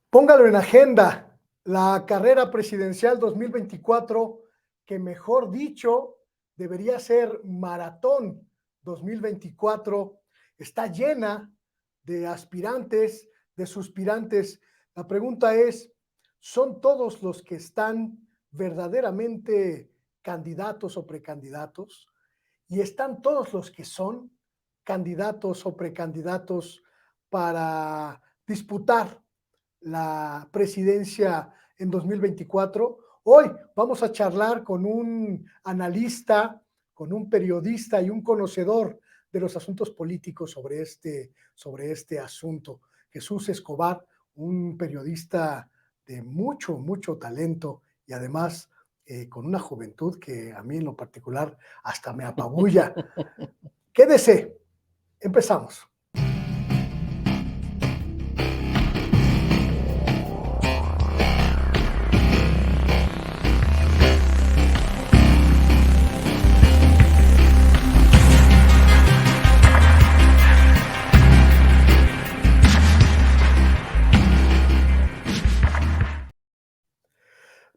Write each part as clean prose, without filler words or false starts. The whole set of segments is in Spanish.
Póngalo en agenda, la carrera presidencial 2024, que mejor dicho, debería ser maratón 2024, está llena de aspirantes, de suspirantes. La pregunta es, ¿son todos los que están verdaderamente candidatos o precandidatos? ¿Y están todos los que son candidatos o precandidatos para disputar la presidencia en 2024? Hoy vamos a charlar con un analista, con un periodista y un conocedor de los asuntos políticos sobre este asunto. Jesús Escobar, un periodista de mucho talento y además con una juventud que a mí en lo particular hasta me apabulla. Quédese, empezamos.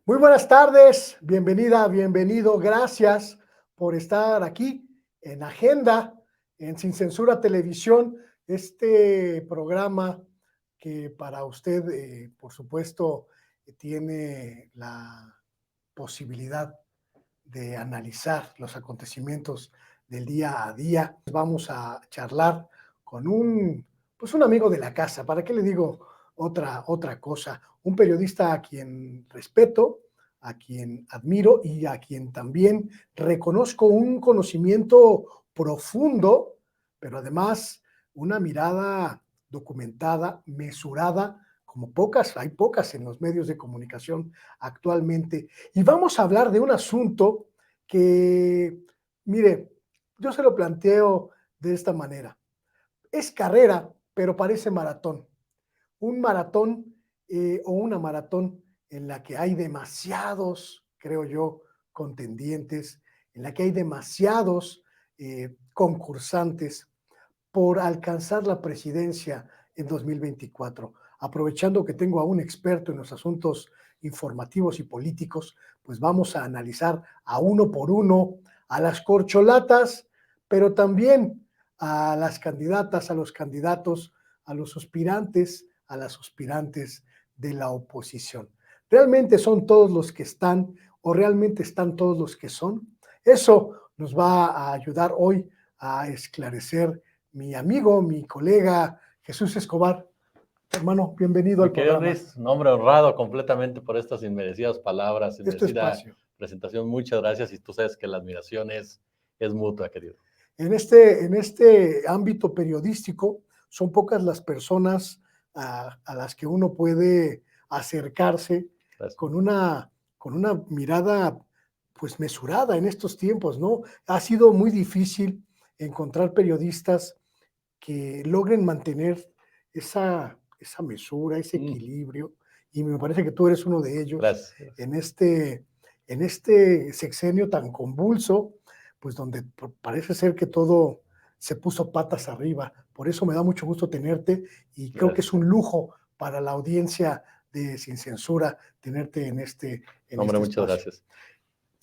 Muy buenas tardes, bienvenida, bienvenido, gracias por estar aquí en Agenda, en Sin Censura Televisión, este programa que para usted, por supuesto, tiene la posibilidad de analizar los acontecimientos del día a día. Vamos a charlar con un amigo de la casa, ¿para qué le digo otra cosa? Un periodista a quien respeto, a quien admiro y a quien también reconozco un conocimiento profundo, pero además una mirada documentada, mesurada, como pocas, hay pocas en los medios de comunicación actualmente. Y vamos a hablar de un asunto que, mire, yo se lo planteo de esta manera. Es carrera, pero parece maratón. Un maratón o una maratón en la que hay demasiados, creo yo, contendientes, en la que hay demasiados concursantes por alcanzar la presidencia en 2024. Aprovechando que tengo a un experto en los asuntos informativos y políticos, pues vamos a analizar a uno por uno a las corcholatas, pero también a las candidatas, a los candidatos, a los aspirantes, a las aspirantes de la oposición. ¿Realmente son todos los que están o realmente están todos los que son? Eso nos va a ayudar hoy a esclarecer mi amigo, mi colega Jesús Escobar. Hermano, bienvenido al programa. Luis, un hombre honrado completamente por estas inmerecidas palabras, inmerecida presentación. Muchas gracias, y tú sabes que la admiración es mutua, querido. En este ámbito periodístico son pocas las personas a las que uno puede acercarse con una mirada pues mesurada en estos tiempos, ¿no? Ha sido muy difícil encontrar periodistas que logren mantener esa mesura, ese equilibrio, y me parece que tú eres uno de ellos. Gracias. En este sexenio tan convulso, pues donde parece ser que todo se puso patas arriba. Por eso me da mucho gusto tenerte y creo que es un lujo para la audiencia de Sin Censura tenerte en este Hombre, muchas espacio. Gracias.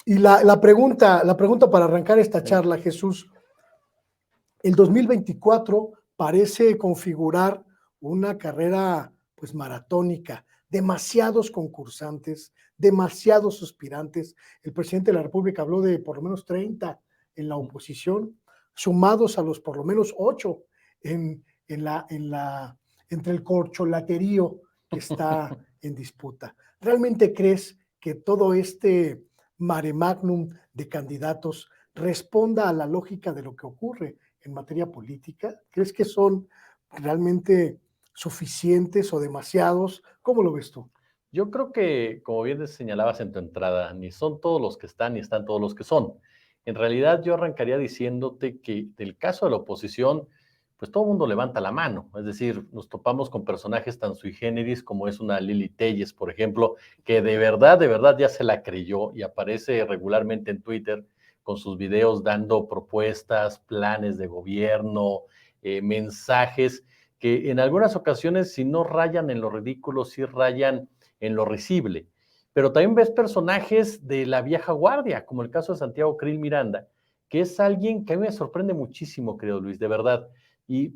Y la pregunta para arrancar esta charla, Jesús, el 2024 parece configurar una carrera pues maratónica, demasiados concursantes, demasiados aspirantes. El presidente de la República habló de por lo menos 30 en la oposición, sumados a los por lo menos 8 entre el corcholaterío que está en disputa. ¿Realmente crees que todo este mare magnum de candidatos responda a la lógica de lo que ocurre en materia política? ¿Crees que son realmente suficientes o demasiados? ¿Cómo lo ves tú? Yo creo que, como bien señalabas en tu entrada, ni son todos los que están, ni están todos los que son. En realidad, yo arrancaría diciéndote que del caso de la oposición, pues todo el mundo levanta la mano. Es decir, nos topamos con personajes tan sui generis como es una Lili Telles, por ejemplo, que de verdad ya se la creyó y aparece regularmente en Twitter con sus videos dando propuestas, planes de gobierno, mensajes que en algunas ocasiones, si no rayan en lo ridículo, sí rayan en lo risible. Pero también ves personajes de la vieja guardia, como el caso de Santiago Krill Miranda, que es alguien que a mí me sorprende muchísimo, querido Luis, de verdad.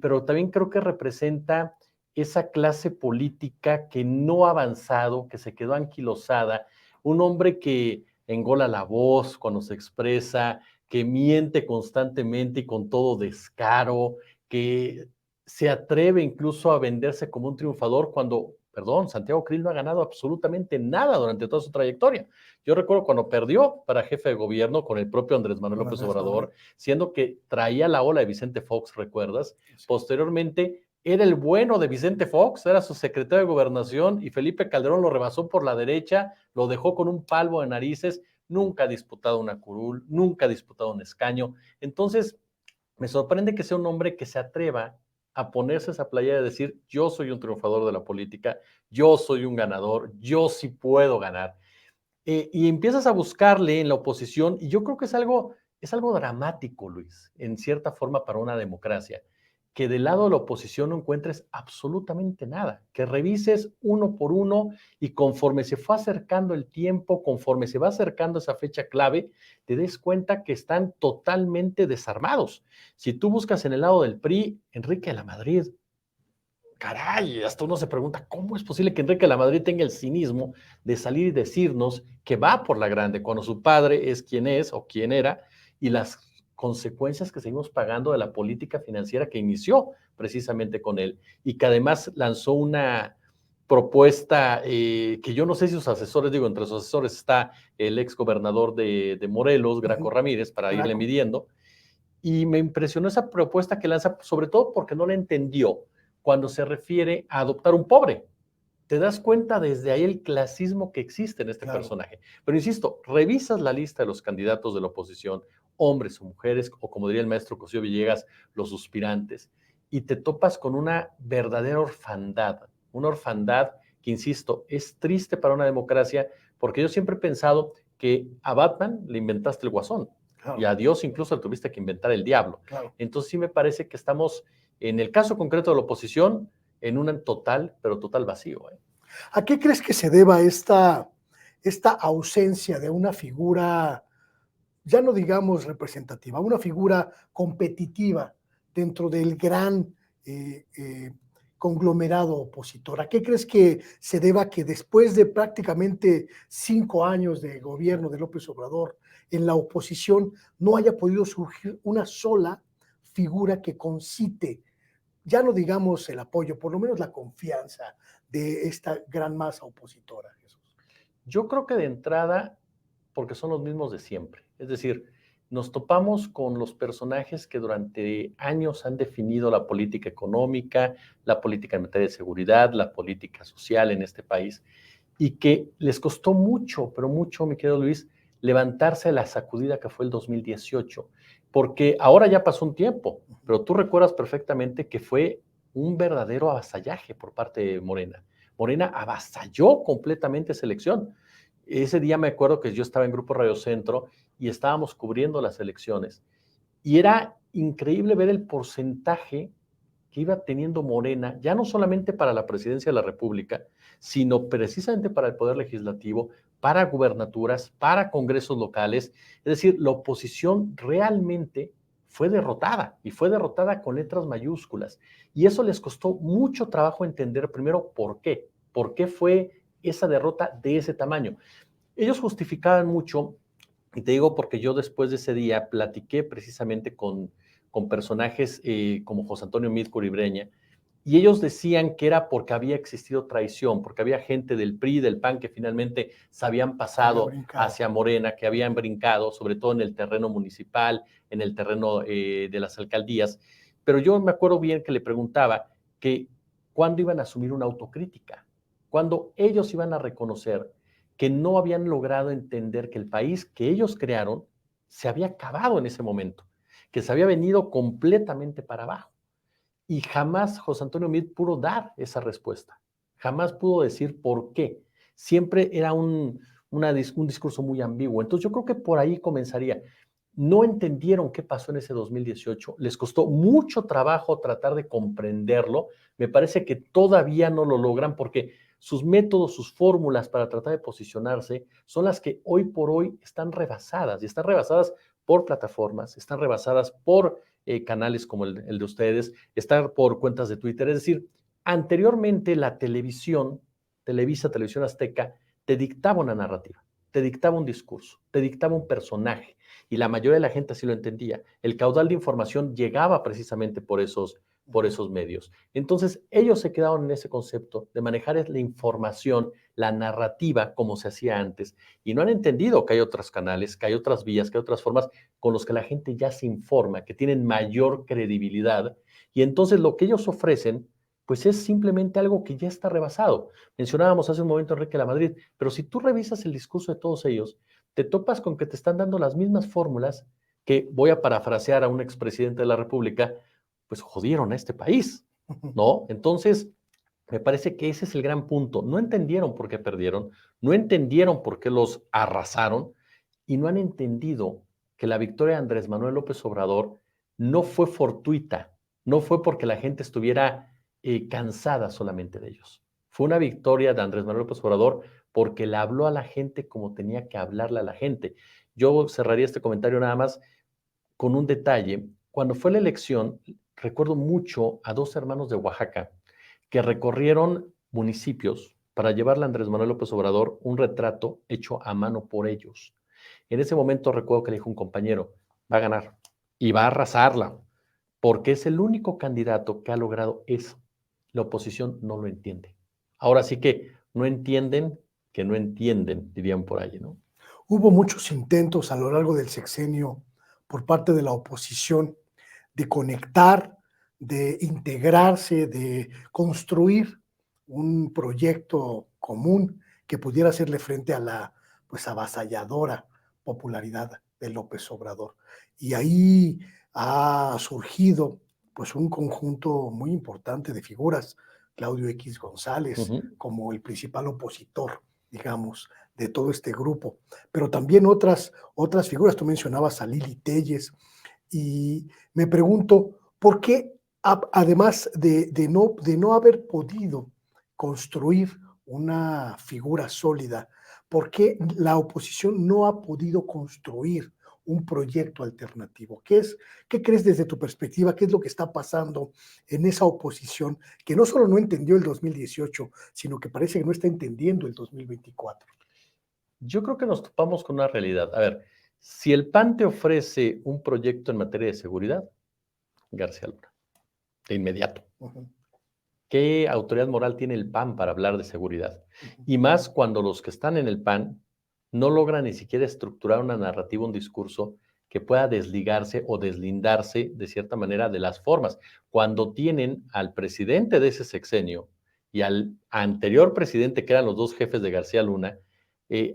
Pero también creo que representa esa clase política que no ha avanzado, que se quedó anquilosada, un hombre que engola la voz cuando se expresa, que miente constantemente y con todo descaro, que se atreve incluso a venderse como un triunfador cuando, perdón, Santiago Krill no ha ganado absolutamente nada durante toda su trayectoria. Yo recuerdo cuando perdió para jefe de gobierno con el propio Andrés Manuel López Obrador, siendo que traía la ola de Vicente Fox, ¿recuerdas? Sí. Posteriormente era el bueno de Vicente Fox, era su secretario de gobernación y Felipe Calderón lo rebasó por la derecha, lo dejó con un palmo de narices, nunca ha disputado una curul, nunca ha disputado un escaño. Entonces, me sorprende que sea un hombre que se atreva a ponerse esa playa de decir, yo soy un triunfador de la política, yo soy un ganador, yo sí puedo ganar. Y empiezas a buscarle en la oposición, y yo creo que es algo dramático, Luis, en cierta forma para una democracia, que del lado de la oposición no encuentres absolutamente nada, que revises uno por uno y conforme se fue acercando el tiempo, conforme se va acercando esa fecha clave, te des cuenta que están totalmente desarmados. Si tú buscas en el lado del PRI, Enrique de la Madrid, caray, hasta uno se pregunta, ¿cómo es posible que Enrique de la Madrid tenga el cinismo de salir y decirnos que va por la grande cuando su padre es quien es o quien era y las consecuencias que seguimos pagando de la política financiera que inició precisamente con él y que además lanzó una propuesta que yo no sé si sus asesores, digo, entre sus asesores está el ex gobernador de Morelos, Graco Ramírez, para irle midiendo, y me impresionó esa propuesta que lanza, sobre todo porque no la entendió cuando se refiere a adoptar un pobre. Te das cuenta desde ahí el clasismo que existe en este personaje. Pero insisto, revisas la lista de los candidatos de la oposición, hombres o mujeres, o como diría el maestro Cosío Villegas, los suspirantes, y te topas con una verdadera una orfandad que, insisto, es triste para una democracia, porque yo siempre he pensado que a Batman le inventaste el guasón, y a Dios incluso le tuviste que inventar el diablo. Entonces sí me parece que estamos, en el caso concreto de la oposición, en un total, pero total vacío. ¿A qué crees que se deba esta ausencia de una figura, ya no digamos representativa, una figura competitiva dentro del gran conglomerado opositor? ¿A qué crees que se deba que después de prácticamente 5 años de gobierno de López Obrador en la oposición no haya podido surgir una sola figura que concite, ya no digamos el apoyo, por lo menos la confianza de esta gran masa opositora, Jesús? Yo creo que de entrada, porque son los mismos de siempre. Es decir, nos topamos con los personajes que durante años han definido la política económica, la política en materia de seguridad, la política social en este país, y que les costó mucho, pero mucho, mi querido Luis, levantarse de la sacudida que fue el 2018, porque ahora ya pasó un tiempo, pero tú recuerdas perfectamente que fue un verdadero avasallaje por parte de Morena. Morena avasalló completamente esa elección. Ese día me acuerdo que yo estaba en Grupo Radio Centro y estábamos cubriendo las elecciones y era increíble ver el porcentaje que iba teniendo Morena, ya no solamente para la presidencia de la República, sino precisamente para el Poder Legislativo, para gubernaturas, para congresos locales. Es decir, la oposición realmente fue derrotada y fue derrotada con letras mayúsculas. Y eso les costó mucho trabajo entender primero por qué fue esa derrota de ese tamaño. Ellos justificaban mucho, y te digo porque yo después de ese día platiqué precisamente con personajes como José Antonio Meade Curibreña, y ellos decían que era porque había existido traición, porque había gente del PRI, del PAN, que finalmente se habían pasado hacia Morena, que habían brincado, sobre todo en el terreno municipal, en el terreno de las alcaldías. Pero yo me acuerdo bien que le preguntaba que cuándo iban a asumir una autocrítica, cuándo ellos iban a reconocer que no habían logrado entender que el país que ellos crearon se había acabado en ese momento, que se había venido completamente para abajo. Y jamás José Antonio Meade pudo dar esa respuesta, jamás pudo decir por qué. Siempre era un discurso muy ambiguo. Entonces yo creo que por ahí comenzaría. no entendieron qué pasó en ese 2018, les costó mucho trabajo tratar de comprenderlo, me parece que todavía no lo logran porque sus métodos, sus fórmulas para tratar de posicionarse son las que hoy por hoy están rebasadas, y están rebasadas por plataformas, están rebasadas por canales como el de ustedes, están por cuentas de Twitter. Es decir, anteriormente la televisión, Televisa, Televisión Azteca, te dictaba una narrativa, te dictaba un discurso, te dictaba un personaje, y la mayoría de la gente así lo entendía. El caudal de información llegaba precisamente por esos medios. Entonces, ellos se quedaron en ese concepto de manejar la información, la narrativa, como se hacía antes, y no han entendido que hay otros canales, que hay otras vías, que hay otras formas con los que la gente ya se informa, que tienen mayor credibilidad, y entonces lo que ellos ofrecen, pues es simplemente algo que ya está rebasado. Mencionábamos hace un momento a Enrique Lamadrid, pero si tú revisas el discurso de todos ellos, te topas con que te están dando las mismas fórmulas que, voy a parafrasear a un expresidente de la República, pues jodieron a este país, ¿no? Entonces, me parece que ese es el gran punto. No entendieron por qué perdieron, no entendieron por qué los arrasaron, y no han entendido que la victoria de Andrés Manuel López Obrador no fue fortuita, no fue porque la gente estuviera cansada solamente de ellos. Fue una victoria de Andrés Manuel López Obrador porque le habló a la gente como tenía que hablarle a la gente. Yo cerraría este comentario nada más con un detalle. Cuando fue la elección, recuerdo mucho a dos hermanos de Oaxaca que recorrieron municipios para llevarle a Andrés Manuel López Obrador un retrato hecho a mano por ellos. En ese momento recuerdo que le dijo un compañero, va a ganar y va a arrasarla, porque es el único candidato que ha logrado eso. La oposición no lo entiende. Ahora sí que no entienden que no entienden, dirían por ahí, ¿no? Hubo muchos intentos a lo largo del sexenio por parte de la oposición de conectar, de integrarse, de construir un proyecto común que pudiera hacerle frente a la pues avasalladora popularidad de López Obrador. Y ahí ha surgido pues un conjunto muy importante de figuras, Claudio X González como el principal opositor, digamos, de todo este grupo, pero también otras figuras. Tú mencionabas a Lili Telles, y me pregunto, ¿por qué, además de no haber podido construir una figura sólida, por qué la oposición no ha podido construir un proyecto alternativo? ¿Qué crees desde tu perspectiva? ¿Qué es lo que está pasando en esa oposición que no solo no entendió el 2018, sino que parece que no está entendiendo el 2024? Yo creo que nos topamos con una realidad. A ver, si el PAN te ofrece un proyecto en materia de seguridad, García Luna, de inmediato. ¿Qué autoridad moral tiene el PAN para hablar de seguridad? Y más cuando los que están en el PAN no logran ni siquiera estructurar una narrativa, un discurso que pueda desligarse o deslindarse de cierta manera de las formas. Cuando tienen al presidente de ese sexenio y al anterior presidente, que eran los dos jefes de García Luna,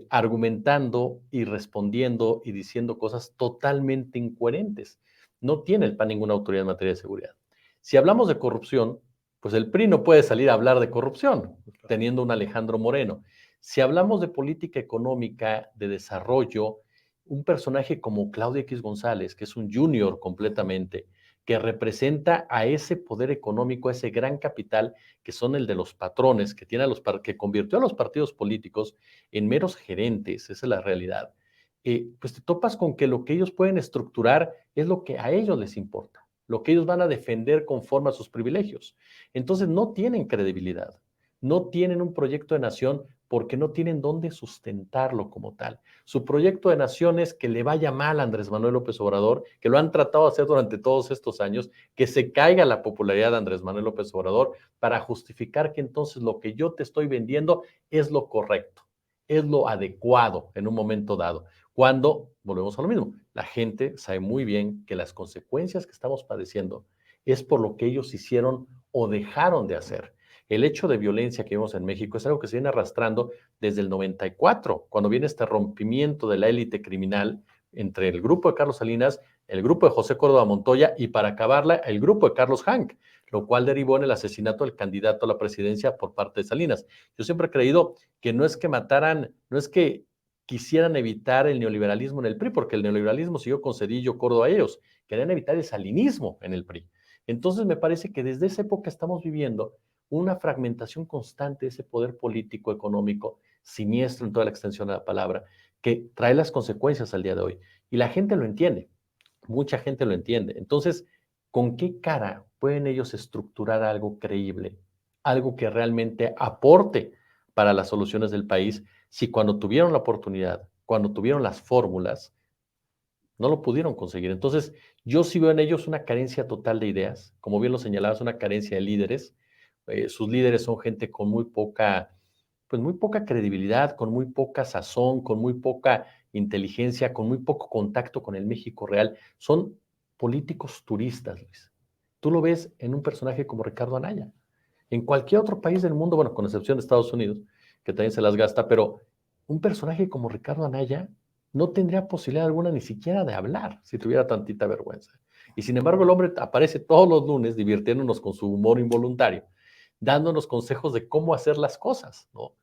argumentando y respondiendo y diciendo cosas totalmente incoherentes. No tiene el PAN ninguna autoridad en materia de seguridad. Si hablamos de corrupción, pues el PRI no puede salir a hablar de corrupción, teniendo un Alejandro Moreno. Si hablamos de política económica, de desarrollo, un personaje como Claudio X González, que es un junior completamente, que representa a ese poder económico, a ese gran capital que son el de los patrones, que tiene que convirtió a los partidos políticos en meros gerentes, esa es la realidad. Pues te topas con que lo que ellos pueden estructurar es lo que a ellos les importa, lo que ellos van a defender conforme a sus privilegios. Entonces no tienen credibilidad, no tienen un proyecto de nación porque no tienen dónde sustentarlo como tal. Su proyecto de nación es que le vaya mal a Andrés Manuel López Obrador, que lo han tratado de hacer durante todos estos años, que se caiga la popularidad de Andrés Manuel López Obrador para justificar que entonces lo que yo te estoy vendiendo es lo correcto, es lo adecuado en un momento dado. Cuando, volvemos a lo mismo, la gente sabe muy bien que las consecuencias que estamos padeciendo es por lo que ellos hicieron o dejaron de hacer. El hecho de violencia que vemos en México es algo que se viene arrastrando desde el 94, cuando viene este rompimiento de la élite criminal entre el grupo de Carlos Salinas, el grupo de José Córdoba Montoya y, para acabarla, el grupo de Carlos Hank, lo cual derivó en el asesinato del candidato a la presidencia por parte de Salinas. Yo siempre he creído que no es que mataran, no es que quisieran evitar el neoliberalismo en el PRI, porque el neoliberalismo siguió con Zedillo, Córdoba a ellos, querían evitar el salinismo en el PRI. Entonces me parece que desde esa época estamos viviendo una fragmentación constante de ese poder político, económico, siniestro en toda la extensión de la palabra, que trae las consecuencias al día de hoy. Y la gente lo entiende, mucha gente lo entiende. Entonces, ¿con qué cara pueden ellos estructurar algo creíble, algo que realmente aporte para las soluciones del país, si cuando tuvieron la oportunidad, cuando tuvieron las fórmulas, no lo pudieron conseguir? Entonces, yo sí veo en ellos una carencia total de ideas, como bien lo señalabas, una carencia de líderes. Sus líderes son gente con pues muy poca credibilidad, con muy poca sazón, con muy poca inteligencia, con muy poco contacto con el México real. Son políticos turistas, Luis. Tú lo ves en un personaje como Ricardo Anaya. En cualquier otro país del mundo, bueno, con excepción de Estados Unidos, que también se las gasta, pero un personaje como Ricardo Anaya no tendría posibilidad alguna ni siquiera de hablar si tuviera tantita vergüenza. Y sin embargo, el hombre aparece todos los lunes divirtiéndonos con su humor involuntario, dándonos consejos de cómo hacer las cosas, ¿no?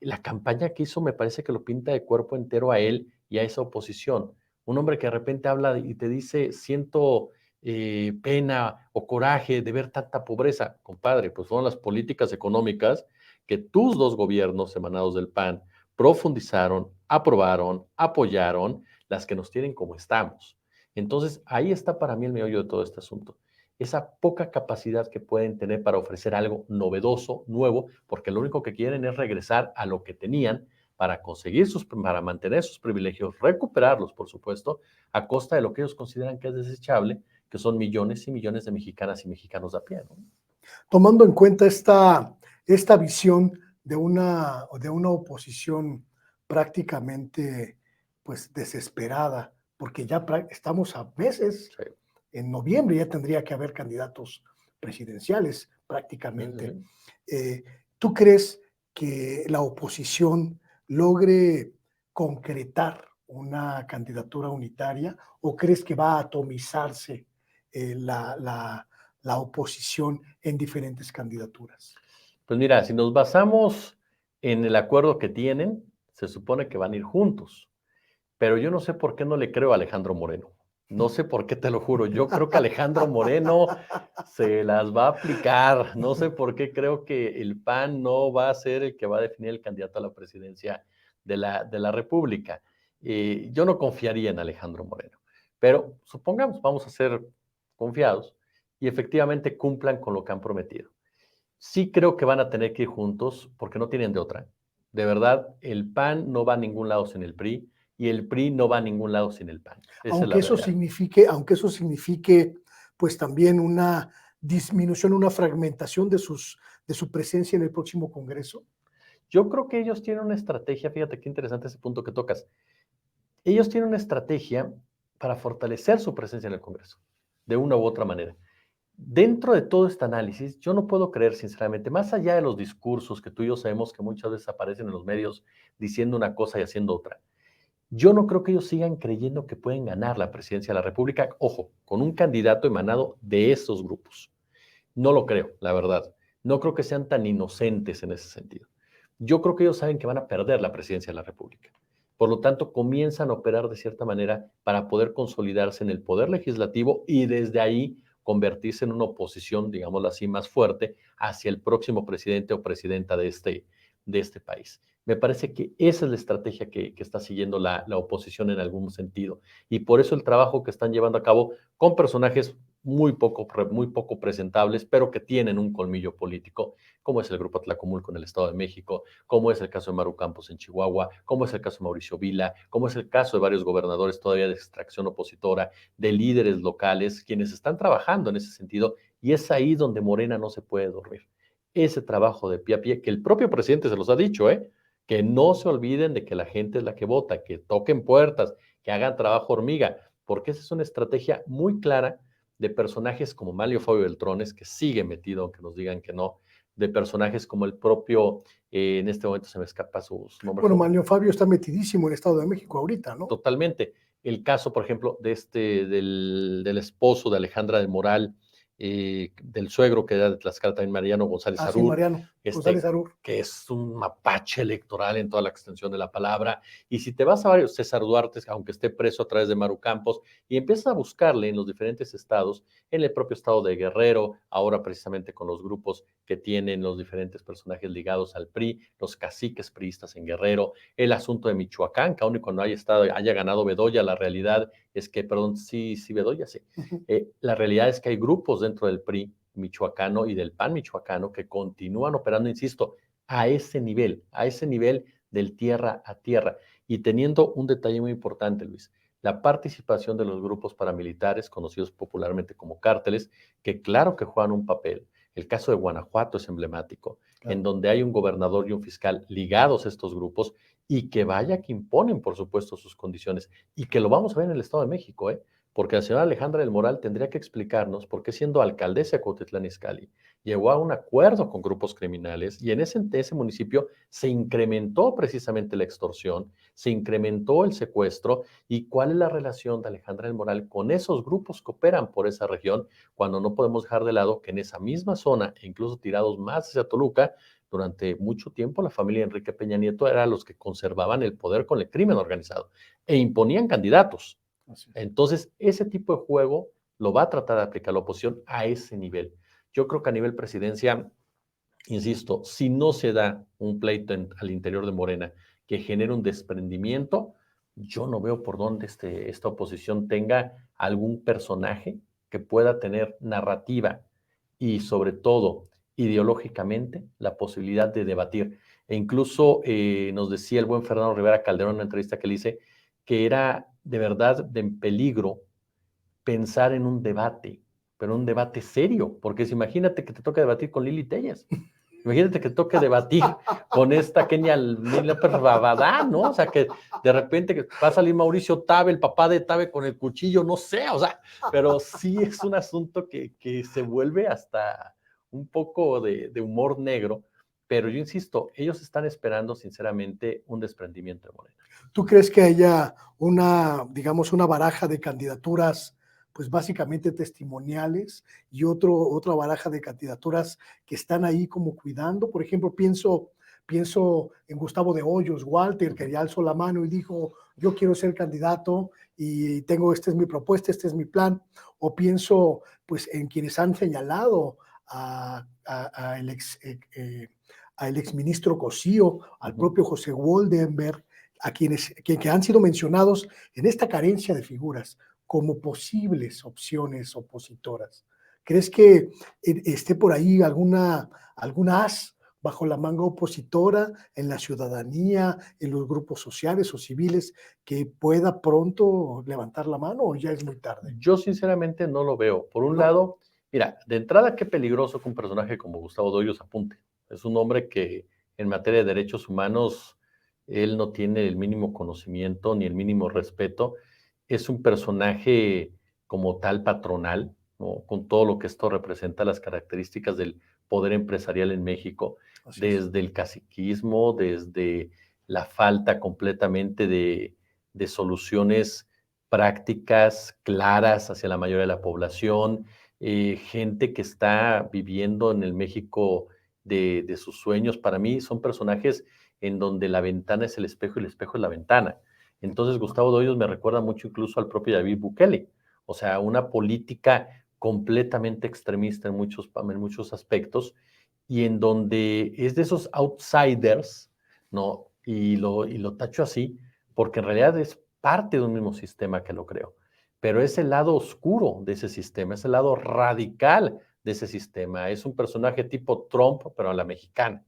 La campaña que hizo me parece que lo pinta de cuerpo entero a él y a esa oposición. Un hombre que de repente habla y te dice, siento pena o coraje de ver tanta pobreza. Compadre, pues fueron las políticas económicas que tus dos gobiernos emanados del PAN profundizaron, aprobaron, apoyaron, las que nos tienen como estamos. Entonces, ahí está para mí el meollo de todo este asunto. Esa poca capacidad que pueden tener para ofrecer algo novedoso, nuevo, porque lo único que quieren es regresar a lo que tenían para mantener sus privilegios, recuperarlos, por supuesto, a costa de lo que ellos consideran que es desechable, que son millones y millones de mexicanas y mexicanos a pie, ¿no? Tomando en cuenta esta visión de una oposición prácticamente pues desesperada, porque ya estamos a meses, Sí. en noviembre ya tendría que haber candidatos presidenciales prácticamente. Sí. ¿Tú crees que la oposición logre concretar una candidatura unitaria o crees que va a atomizarse la oposición en diferentes candidaturas? Pues mira, si nos basamos en el acuerdo que tienen, se supone que van a ir juntos, pero yo no sé por qué no le creo a Alejandro Moreno. No sé por qué, te lo juro. Yo creo que Alejandro Moreno se las va a aplicar. No sé por qué creo que el PAN no va a ser el que va a definir el candidato a la presidencia de la República. Yo no confiaría en Alejandro Moreno, pero supongamos, vamos a ser confiados y efectivamente cumplan con lo que han prometido. Sí creo que van a tener que ir juntos porque no tienen de otra. De verdad, el PAN no va a ningún lado sin el PRI y el PRI no va a ningún lado sin el PAN. Esa es la realidad. Aunque eso signifique pues también una disminución, una fragmentación de su presencia en el próximo Congreso. Yo creo que ellos tienen una estrategia, fíjate qué interesante ese punto que tocas. Ellos tienen una estrategia para fortalecer su presencia en el Congreso, de una u otra manera. Dentro de todo este análisis, yo no puedo creer, sinceramente, más allá de los discursos que tú y yo sabemos que muchas veces aparecen en los medios diciendo una cosa y haciendo otra, yo no creo que ellos sigan creyendo que pueden ganar la presidencia de la República, ojo, con un candidato emanado de esos grupos. No lo creo, la verdad. No creo que sean tan inocentes en ese sentido. Yo creo que ellos saben que van a perder la presidencia de la República. Por lo tanto, comienzan a operar de cierta manera para poder consolidarse en el poder legislativo y desde ahí convertirse en una oposición, digámoslo así, más fuerte hacia el próximo presidente o presidenta de este país. Me parece que esa es la estrategia que está siguiendo la oposición en algún sentido. Y por eso el trabajo que están llevando a cabo con personajes muy poco presentables, pero que tienen un colmillo político, como es el Grupo Atlacomulco en el Estado de México, como es el caso de Maru Campos en Chihuahua, como es el caso de Mauricio Vila, como es el caso de varios gobernadores todavía de extracción opositora, de líderes locales, quienes están trabajando en ese sentido, y es ahí donde Morena no se puede dormir. Ese trabajo de pie a pie, que el propio presidente se los ha dicho, que no se olviden de que la gente es la que vota, que toquen puertas, que hagan trabajo hormiga, porque esa es una estrategia muy clara de personajes como Manlio Fabio Beltrones, que sigue metido, aunque nos digan que no, de personajes como el propio, en este momento se me escapa su nombre. Bueno, Manlio Fabio está metidísimo en el Estado de México ahorita, ¿no? Totalmente. El caso, por ejemplo, del esposo de Alejandra del Moral, del suegro que era de Tlaxcala también, Mariano González Sí, Arur, Mariano González Arur, que es un mapache electoral en toda la extensión de la palabra. Y si te vas a varios, César Duarte, aunque esté preso a través de Maru Campos, y empiezas a buscarle en los diferentes estados, en el propio estado de Guerrero, ahora precisamente con los grupos que tienen los diferentes personajes ligados al PRI, los caciques priistas en Guerrero, el asunto de Michoacán, que aun y cuando haya ganado Bedoya, la realidad es que, perdón, sí, Bedoya, sí. La realidad es que hay grupos dentro del PRI michoacano y del PAN michoacano que continúan operando, insisto, a ese nivel del tierra a tierra. Y teniendo un detalle muy importante, Luis, la participación de los grupos paramilitares, conocidos popularmente como cárteles, que claro que juegan un papel. El caso de Guanajuato es emblemático, claro, en donde hay un gobernador y un fiscal ligados a estos grupos y que vaya que imponen, por supuesto, sus condiciones y que lo vamos a ver en el Estado de México, porque la señora Alejandra del Moral tendría que explicarnos por qué siendo alcaldesa de Cuautitlán Izcalli llegó a un acuerdo con grupos criminales y en ese municipio se incrementó precisamente la extorsión, se incrementó el secuestro y cuál es la relación de Alejandra del Moral con esos grupos que operan por esa región cuando no podemos dejar de lado que en esa misma zona, e incluso tirados más hacia Toluca, durante mucho tiempo la familia Enrique Peña Nieto era los que conservaban el poder con el crimen organizado e imponían candidatos. Entonces, ese tipo de juego lo va a tratar de aplicar la oposición a ese nivel. Yo creo que a nivel presidencia, insisto, si no se da un pleito al interior de Morena que genere un desprendimiento, yo no veo por dónde esta oposición tenga algún personaje que pueda tener narrativa y sobre todo ideológicamente la posibilidad de debatir. E incluso nos decía el buen Fernando Rivera Calderón en una entrevista que le hice que era de verdad de peligro pensar en un debate, pero un debate serio, porque si imagínate que te toca debatir con Lili Telles, imagínate que toque debatir con esta Kenia López Rabadán, ¿no? O sea, que de repente va a salir Mauricio Tabe, el papá de Tabe con el cuchillo, no sé, o sea, pero sí es un asunto que se vuelve hasta un poco de humor negro, pero yo insisto, ellos están esperando sinceramente un desprendimiento de Morena. ¿Tú crees que haya digamos, una baraja de candidaturas, pues básicamente testimoniales y otra baraja de candidaturas que están ahí como cuidando? Por ejemplo, pienso en Gustavo de Hoyos, Walter, que ya alzó la mano y dijo, yo quiero ser candidato y esta es mi propuesta, este es mi plan. O pienso, pues, en quienes han señalado a el exministro Cosío, al propio José Woldenberg, a quienes que han sido mencionados en esta carencia de figuras como posibles opciones opositoras. ¿Crees que esté por ahí alguna as bajo la manga opositora en la ciudadanía, en los grupos sociales o civiles, que pueda pronto levantar la mano o ya es muy tarde? Yo sinceramente no lo veo. Por un lado, mira, de entrada qué peligroso que un personaje como Gustavo de Hoyos apunte. Es un hombre que en materia de derechos humanos él no tiene el mínimo conocimiento ni el mínimo respeto. Es un personaje como tal patronal, ¿no? Con todo lo que esto representa, las características del poder empresarial en México, desde el caciquismo, desde la falta completamente de soluciones prácticas claras hacia la mayoría de la población, gente que está viviendo en el México de sus sueños. Para mí son personajes en donde la ventana es el espejo y el espejo es la ventana. Entonces Gustavo Doyos me recuerda mucho incluso al propio David Bukele, o sea, una política completamente extremista en muchos aspectos y en donde es de esos outsiders, ¿no? Y lo tacho así, porque en realidad es parte de un mismo sistema que lo creo, pero es el lado oscuro de ese sistema, es el lado radical de ese sistema, es un personaje tipo Trump, pero a la mexicana.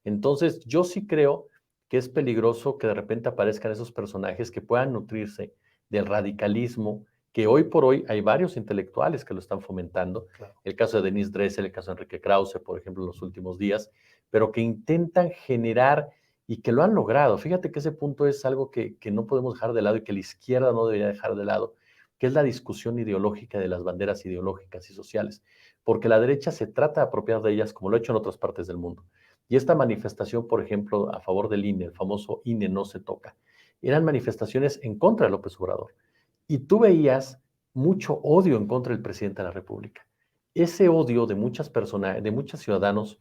Entonces, yo sí creo que es peligroso que de repente aparezcan esos personajes que puedan nutrirse del radicalismo, que hoy por hoy hay varios intelectuales que lo están fomentando, claro. El caso de Denise Dressel, el caso de Enrique Krause, por ejemplo, en los últimos días, pero que intentan generar y que lo han logrado. Fíjate que ese punto es algo que no podemos dejar de lado y que la izquierda no debería dejar de lado, que es la discusión ideológica de las banderas ideológicas y sociales, porque la derecha se trata de apropiar de ellas como lo ha hecho en otras partes del mundo. Y esta manifestación, por ejemplo, a favor del INE, el famoso INE no se toca, eran manifestaciones en contra de López Obrador. Y tú veías mucho odio en contra del presidente de la República. ese odio de muchas personas, de muchos ciudadanos,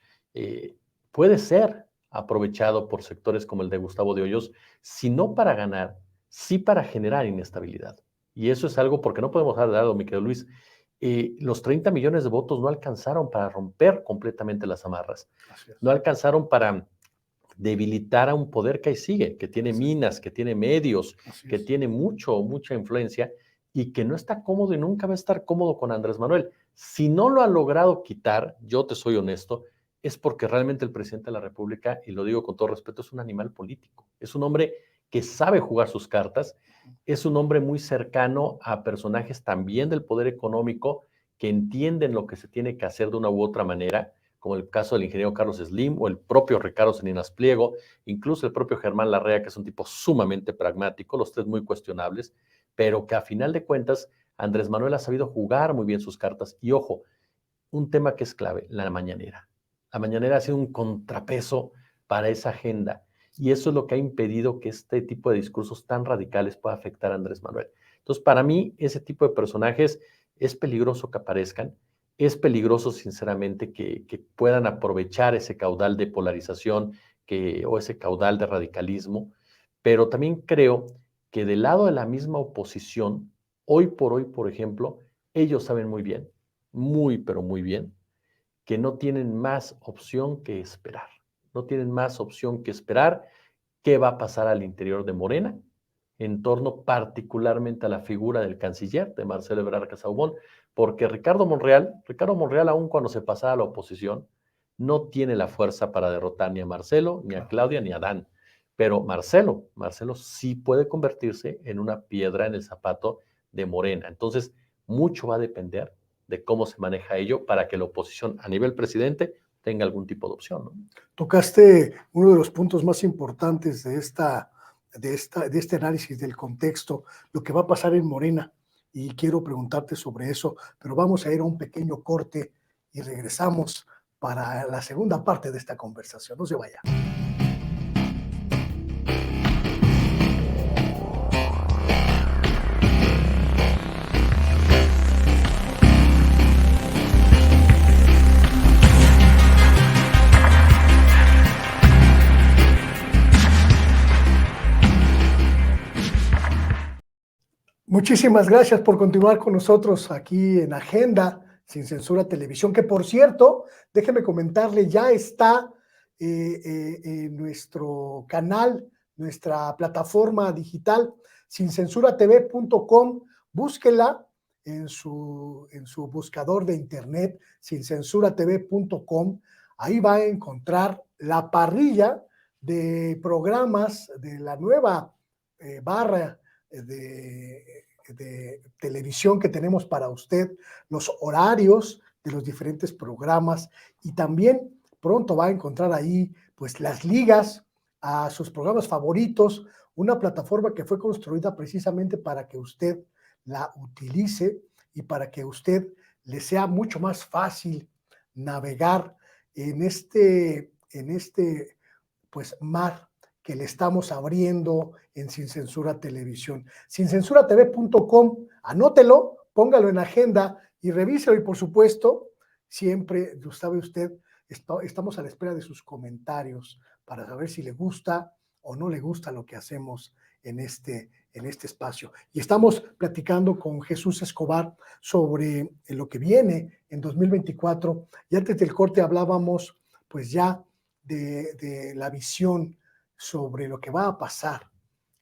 puede ser aprovechado por sectores como el de Gustavo de Hoyos, si no para ganar, sí para generar inestabilidad. Y eso es algo porque no podemos dejar de lado, mi querido Luis. Los 30 millones de votos no alcanzaron para romper completamente las amarras. No alcanzaron para debilitar a un poder que ahí sigue, que tiene minas, que tiene medios, que tiene mucha influencia y que no está cómodo y nunca va a estar cómodo con Andrés Manuel. Si no lo ha logrado quitar, yo te soy honesto, es porque realmente el presidente de la República, y lo digo con todo respeto, es un animal político. Es un hombre que sabe jugar sus cartas, es un hombre muy cercano a personajes también del poder económico que entienden lo que se tiene que hacer de una u otra manera, como el caso del ingeniero Carlos Slim o el propio Ricardo Salinas Pliego, incluso el propio Germán Larrea, que es un tipo sumamente pragmático, los tres muy cuestionables, pero que a final de cuentas Andrés Manuel ha sabido jugar muy bien sus cartas. Y ojo, un tema que es clave, la mañanera. La mañanera ha sido un contrapeso para esa agenda y eso es lo que ha impedido que este tipo de discursos tan radicales pueda afectar a Andrés Manuel. Entonces, para mí, ese tipo de personajes es peligroso que aparezcan, es peligroso, sinceramente, que puedan aprovechar ese caudal de polarización o ese caudal de radicalismo, pero también creo que del lado de la misma oposición, hoy, por ejemplo, ellos saben muy bien, pero muy bien, que no tienen más opción que esperar. No tienen más opción que esperar qué va a pasar al interior de Morena en torno particularmente a la figura del canciller, de Marcelo Ebrard Casaubon, porque Ricardo Monreal, aun cuando se pasara a la oposición, no tiene la fuerza para derrotar ni a Marcelo, ni a Claudia, ni a Dan. Pero Marcelo sí puede convertirse en una piedra en el zapato de Morena. Entonces, mucho va a depender de cómo se maneja ello para que la oposición a nivel presidente tenga algún tipo de opción, ¿no? Tocaste uno de los puntos más importantes de este análisis del contexto, lo que va a pasar en Morena, y quiero preguntarte sobre eso, pero vamos a ir a un pequeño corte y regresamos para la segunda parte de esta conversación. No se vaya. Muchísimas gracias por continuar con nosotros aquí en Agenda Sin Censura Televisión, que por cierto, déjeme comentarle, ya está en nuestro canal, nuestra plataforma digital, sincensuratv.com, búsquela en su buscador de internet, sincensuratv.com, ahí va a encontrar la parrilla de programas de la nueva barra de televisión que tenemos para usted, los horarios de los diferentes programas y también pronto va a encontrar ahí pues las ligas a sus programas favoritos, una plataforma que fue construida precisamente para que usted la utilice y para que usted le sea mucho más fácil navegar en este pues mar que le estamos abriendo en Sin Censura Televisión. Sincensuratv.com, anótelo, póngalo en agenda y revíselo. Y por supuesto, siempre, sabe usted, estamos a la espera de sus comentarios para saber si le gusta o no le gusta lo que hacemos en este espacio. Y estamos platicando con Jesús Escobar sobre lo que viene en 2024. Y antes del corte hablábamos pues ya de la visión sobre lo que va a pasar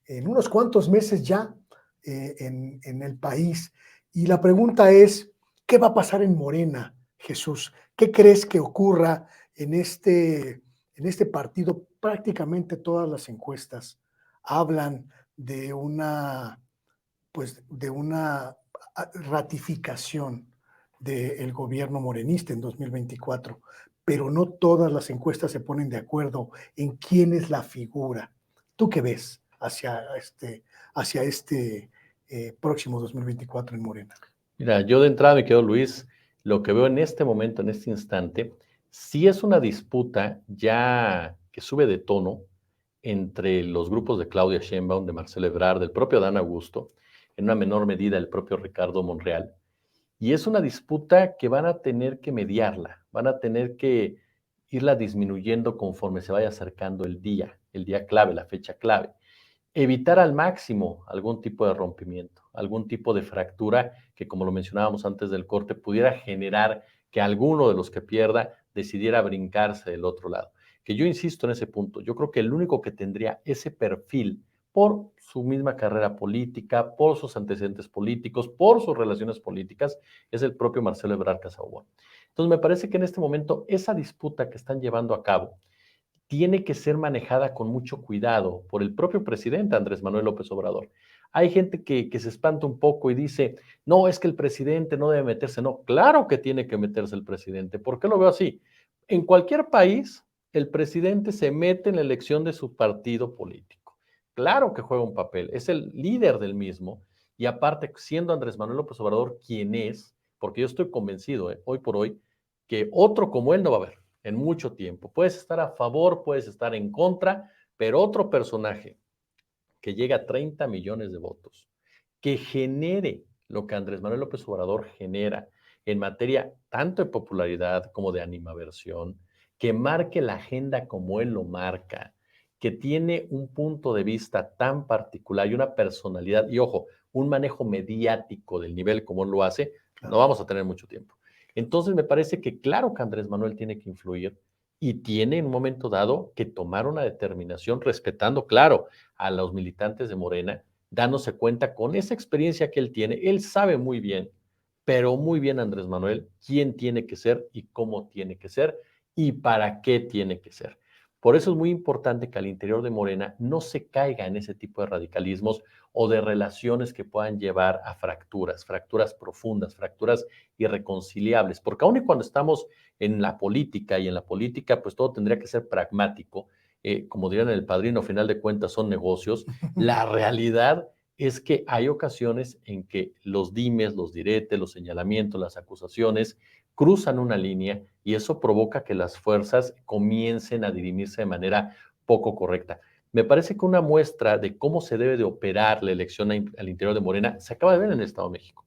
en unos cuantos meses ya en el país. Y la pregunta es, ¿qué va a pasar en Morena, Jesús? ¿Qué crees que ocurra en este partido? Prácticamente todas las encuestas hablan de una ratificación del gobierno morenista en 2024, pero no todas las encuestas se ponen de acuerdo en quién es la figura. ¿Tú qué ves hacia este próximo 2024 en Morena? Mira, yo de entrada me quedo, Luis, lo que veo en este momento, en este instante, sí es una disputa ya que sube de tono entre los grupos de Claudia Sheinbaum, de Marcelo Ebrard, del propio Adán Augusto, en una menor medida el propio Ricardo Monreal, Y es una disputa que van a tener que mediarla, van a tener que irla disminuyendo conforme se vaya acercando el día clave, la fecha clave. Evitar al máximo algún tipo de rompimiento, algún tipo de fractura que, como lo mencionábamos antes del corte, pudiera generar que alguno de los que pierda decidiera brincarse del otro lado. Que yo insisto en ese punto, yo creo que el único que tendría ese perfil por su misma carrera política, por sus antecedentes políticos, por sus relaciones políticas, es el propio Marcelo Ebrard Casaubon. Entonces me parece que en este momento esa disputa que están llevando a cabo tiene que ser manejada con mucho cuidado por el propio presidente Andrés Manuel López Obrador. Hay gente que se espanta un poco y dice, no, es que el presidente no debe meterse. No, claro que tiene que meterse el presidente. ¿Por qué lo veo así? En cualquier país, el presidente se mete en la elección de su partido político. Claro que juega un papel, es el líder del mismo y aparte, siendo Andrés Manuel López Obrador quien es, porque yo estoy convencido, hoy por hoy, que otro como él no va a haber en mucho tiempo. Puedes estar a favor, puedes estar en contra, pero otro personaje que llega a 30 millones de votos, que genere lo que Andrés Manuel López Obrador genera en materia tanto de popularidad como de animaversión, que marque la agenda como él lo marca, que tiene un punto de vista tan particular y una personalidad, y ojo, un manejo mediático del nivel como él lo hace, no Claro. vamos a tener mucho tiempo. Entonces me parece que claro que Andrés Manuel tiene que influir y tiene en un momento dado que tomar una determinación respetando, claro, a los militantes de Morena, dándose cuenta con esa experiencia que él tiene, él sabe muy bien, pero muy bien Andrés Manuel, quién tiene que ser y cómo tiene que ser y para qué tiene que ser. Por eso es muy importante que al interior de Morena no se caiga en ese tipo de radicalismos o de relaciones que puedan llevar a fracturas, fracturas profundas, fracturas irreconciliables, porque aun y cuando estamos en la política y en la política pues todo tendría que ser pragmático, como dirían en El Padrino, a final de cuentas son negocios, la realidad es que hay ocasiones en que los dimes, los diretes, los señalamientos, las acusaciones cruzan una línea y eso provoca que las fuerzas comiencen a dirimirse de manera poco correcta. Me parece que una muestra de cómo se debe de operar la elección al interior de Morena se acaba de ver en el Estado de México.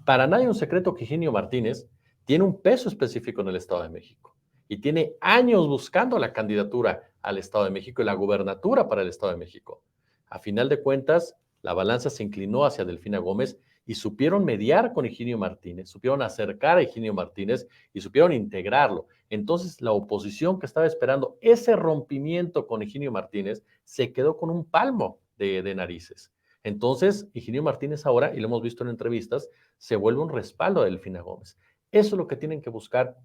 Para nadie es un secreto que Higinio Martínez tiene un peso específico en el Estado de México y tiene años buscando la candidatura al Estado de México y la gubernatura para el Estado de México. A final de cuentas, la balanza se inclinó hacia Delfina Gómez y supieron mediar con Higinio Martínez, supieron acercar a Higinio Martínez y supieron integrarlo. Entonces, la oposición que estaba esperando ese rompimiento con Higinio Martínez se quedó con un palmo de narices. Entonces, Higinio Martínez ahora, y lo hemos visto en entrevistas, se vuelve un respaldo de Delfina Gómez. Eso es lo que tienen que buscar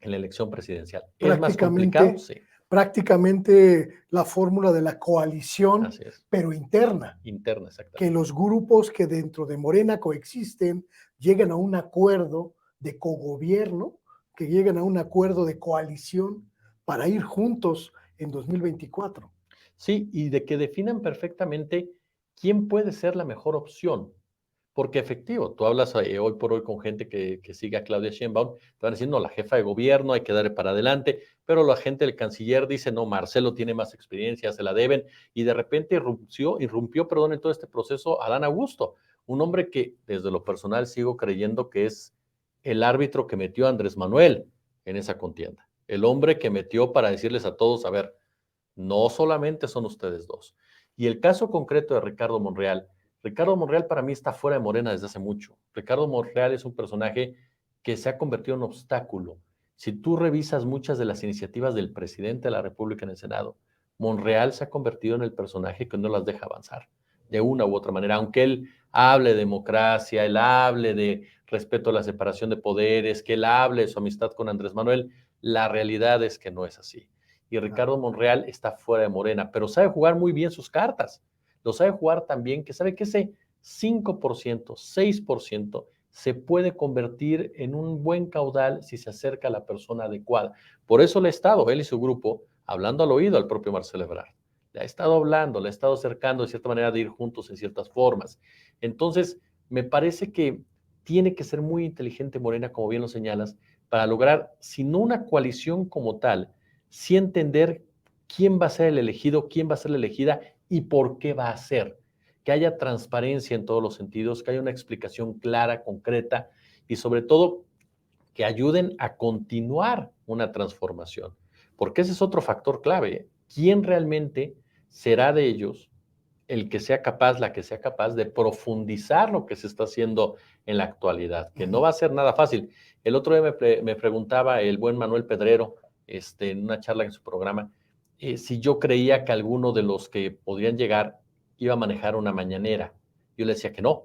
en la elección presidencial. ¿Es más complicado? Prácticamente, Sí, prácticamente la fórmula de la coalición, así es. pero interna, Interna, que exactamente. los grupos que dentro de Morena coexisten lleguen a un acuerdo de cogobierno, que lleguen a un acuerdo de coalición para ir juntos en 2024. Sí, y de que definan perfectamente quién puede ser la mejor opción. Porque efectivo, tú hablas hoy por hoy con gente que sigue a Claudia Sheinbaum, te van diciendo, no, la jefa de gobierno, hay que darle para adelante, pero la gente del canciller dice, no, Marcelo tiene más experiencia, se la deben, y de repente irrumpió, perdón, en todo este proceso Adán Augusto, un hombre que desde lo personal sigo creyendo que es el árbitro que metió a Andrés Manuel en esa contienda, el hombre que metió para decirles a todos, a ver, no solamente son ustedes dos. Y el caso concreto de Ricardo Monreal para mí está fuera de Morena desde hace mucho. Ricardo Monreal es un personaje que se ha convertido en un obstáculo. Si tú revisas muchas de las iniciativas del presidente de la República en el Senado, Monreal se ha convertido en el personaje que no las deja avanzar de una u otra manera, aunque él hable de democracia, él hable de respeto a la separación de poderes, que él hable de su amistad con Andrés Manuel, la realidad es que no es así y Claro. Ricardo Monreal está fuera de Morena, pero sabe jugar muy bien sus cartas. Lo sabe jugar también, que sabe que ese 5%, 6% se puede convertir en un buen caudal si se acerca a la persona adecuada. Por eso le ha estado, él y su grupo, hablando al oído al propio Marcelo Ebrard. Le ha estado hablando, le ha estado acercando de cierta manera de ir juntos en ciertas formas. Entonces, me parece que tiene que ser muy inteligente Morena, como bien lo señalas, para lograr, si no una coalición como tal, sí entender quién va a ser el elegido, quién va a ser la elegida y por qué va a ser. Que haya transparencia en todos los sentidos, que haya una explicación clara, concreta y sobre todo que ayuden a continuar una transformación, porque ese es otro factor clave, ¿eh? ¿Quién realmente será de ellos el que sea capaz, la que sea capaz de profundizar lo que se está haciendo en la actualidad? Que no va a ser nada fácil. El otro día me preguntaba el buen Manuel Pedrero, en una charla en su programa, si yo creía que alguno de los que podrían llegar iba a manejar una mañanera. Yo le decía que no,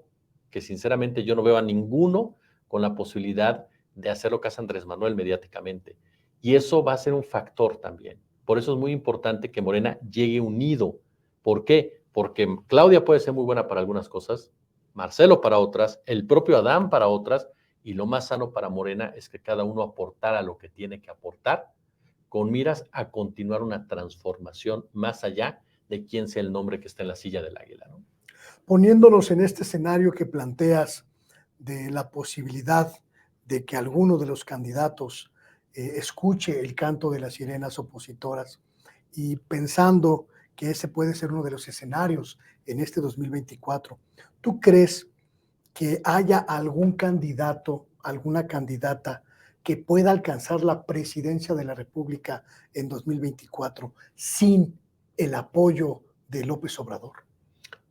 que sinceramente yo no veo a ninguno con la posibilidad de hacer lo que hace Andrés Manuel mediáticamente. Y eso va a ser un factor también. Por eso es muy importante que Morena llegue unido. ¿Por qué? Porque Claudia puede ser muy buena para algunas cosas, Marcelo para otras, el propio Adán para otras, y lo más sano para Morena es que cada uno aportara lo que tiene que aportar con miras a continuar una transformación más allá de quién sea el nombre que está en la silla del águila, ¿no? Poniéndonos en este escenario que planteas de la posibilidad de que alguno de los candidatos escuche el canto de las sirenas opositoras y pensando que ese puede ser uno de los escenarios en este 2024, ¿tú crees que haya algún candidato, alguna candidata que pueda alcanzar la presidencia de la República en 2024 sin el apoyo de López Obrador?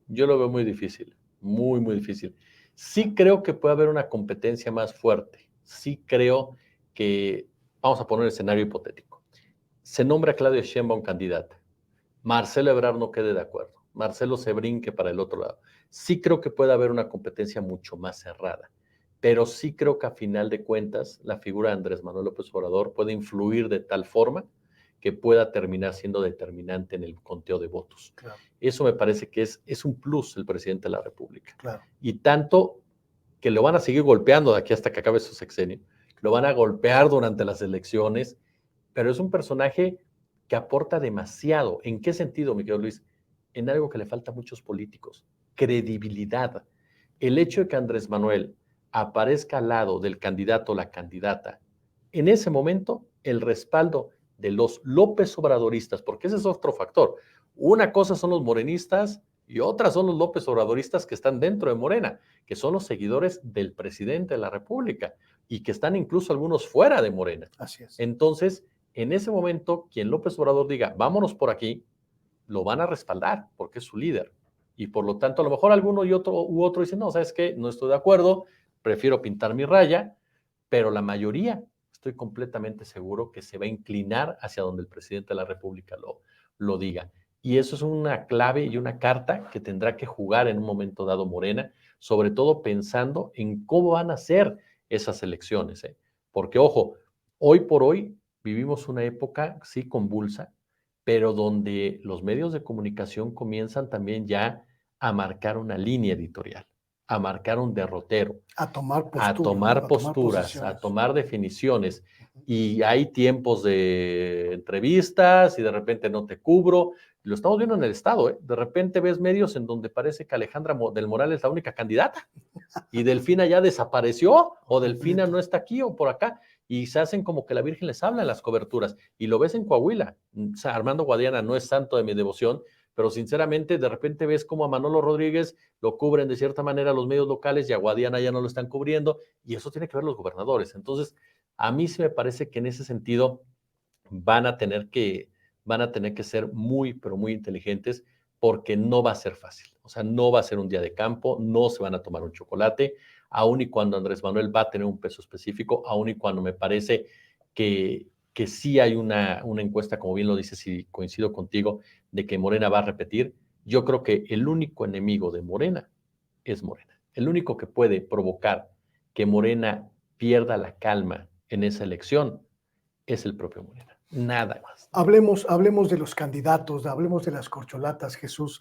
Yo lo veo muy difícil, muy, muy difícil. Sí creo que puede haber una competencia más fuerte. Sí creo que, vamos a poner un escenario hipotético. Se nombra a Claudia Sheinbaum candidata. Marcelo Ebrard no quede de acuerdo. Marcelo se brinque para el otro lado. Sí creo que puede haber una competencia mucho más cerrada, pero sí creo que a final de cuentas la figura de Andrés Manuel López Obrador puede influir de tal forma que pueda terminar siendo determinante en el conteo de votos. Claro. Eso me parece que es un plus el presidente de la República. Claro. Y tanto que lo van a seguir golpeando de aquí hasta que acabe su sexenio, lo van a golpear durante las elecciones, pero es un personaje que aporta demasiado. ¿En qué sentido, mi querido Luis? En algo que le falta a muchos políticos, credibilidad. El hecho de que Andrés Manuel aparezca al lado del candidato o la candidata, en ese momento el respaldo de los López Obradoristas, porque ese es otro factor. Una cosa son los morenistas y otra son los López Obradoristas que están dentro de Morena, que son los seguidores del presidente de la República y que están incluso algunos fuera de Morena. Así es. Entonces, en ese momento, quien López Obrador diga, vámonos por aquí, lo van a respaldar porque es su líder. Y por lo tanto, a lo mejor alguno y otro u otro dicen, no, ¿sabes qué? No estoy de acuerdo, prefiero pintar mi raya, pero la mayoría, estoy completamente seguro que se va a inclinar hacia donde el presidente de la República lo diga. Y eso es una clave y una carta que tendrá que jugar en un momento dado Morena, sobre todo pensando en cómo van a ser esas elecciones, ¿eh? Porque, ojo, hoy por hoy vivimos una época, sí, convulsa, pero donde los medios de comunicación comienzan también ya a marcar una línea editorial, a marcar un derrotero, A tomar a postura, ¿no? tomar A tomar posturas, a posiciones. tomar definiciones. Y hay tiempos de entrevistas y de repente no te cubro. Lo estamos viendo en el Estado, ¿eh? De repente ves medios en donde parece que Alejandra del Moral es la única candidata y Delfina ya desapareció o Delfina no está aquí o por acá y se hacen como que la Virgen les habla en las coberturas y lo ves en Coahuila. O sea, Armando Guadiana no es santo de mi devoción, pero sinceramente de repente ves como a Manolo Rodríguez lo cubren de cierta manera los medios locales y a Guadiana ya no lo están cubriendo y eso tiene que ver los gobernadores. Entonces, a mí sí me parece que en ese sentido van a tener que, van a tener que ser muy, pero muy inteligentes porque no va a ser fácil. O sea, no va a ser un día de campo, no se van a tomar un chocolate, aun y cuando Andrés Manuel va a tener un peso específico, aun y cuando me parece que sí hay una encuesta, como bien lo dices, y coincido contigo, de que Morena va a repetir. Yo creo que el único enemigo de Morena es Morena. El único que puede provocar que Morena pierda la calma en esa elección es el propio Morena. Nada más. Hablemos de los candidatos, hablemos de las corcholatas, Jesús.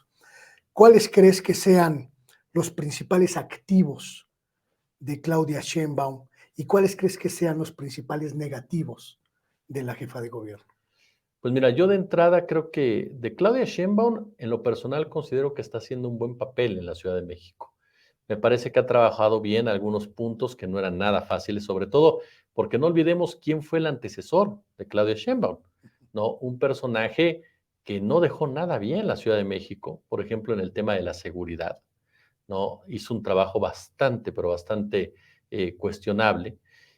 ¿Cuáles crees que sean los principales activos de Claudia Sheinbaum y cuáles crees que sean los principales negativos de la jefa de gobierno? Pues mira, yo de entrada creo que de Claudia Sheinbaum, en lo personal considero que está haciendo un buen papel en la Ciudad de México. Me parece que ha trabajado bien algunos puntos que no eran nada fáciles, sobre todo porque no olvidemos quién fue el antecesor de Claudia Sheinbaum, ¿no? Un personaje que no dejó nada bien la Ciudad de México, por ejemplo, en el tema de la seguridad, ¿no? Hizo un trabajo bastante, pero bastante cuestionable.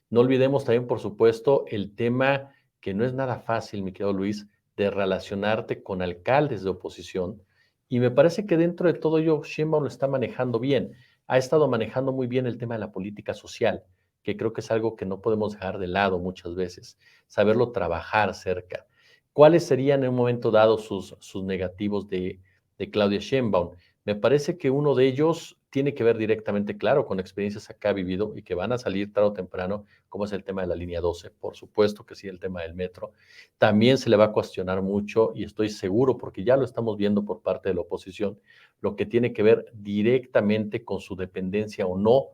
No olvidemos también, por supuesto, el tema que no es nada fácil, mi querido Luis, de relacionarte con alcaldes de oposición. Y me parece que dentro de todo ello, Sheinbaum lo está manejando bien. Ha estado manejando muy bien el tema de la política social, que creo que es algo que no podemos dejar de lado muchas veces, saberlo trabajar cerca. ¿Cuáles serían en un momento dado sus negativos de Claudia Sheinbaum? Me parece que uno de ellos tiene que ver directamente, claro, con experiencias acá vivido y que van a salir tarde o temprano, como es el tema de la línea 12, por supuesto que sí, el tema del metro. También se le va a cuestionar mucho y estoy seguro, porque ya lo estamos viendo por parte de la oposición, lo que tiene que ver directamente con su dependencia o no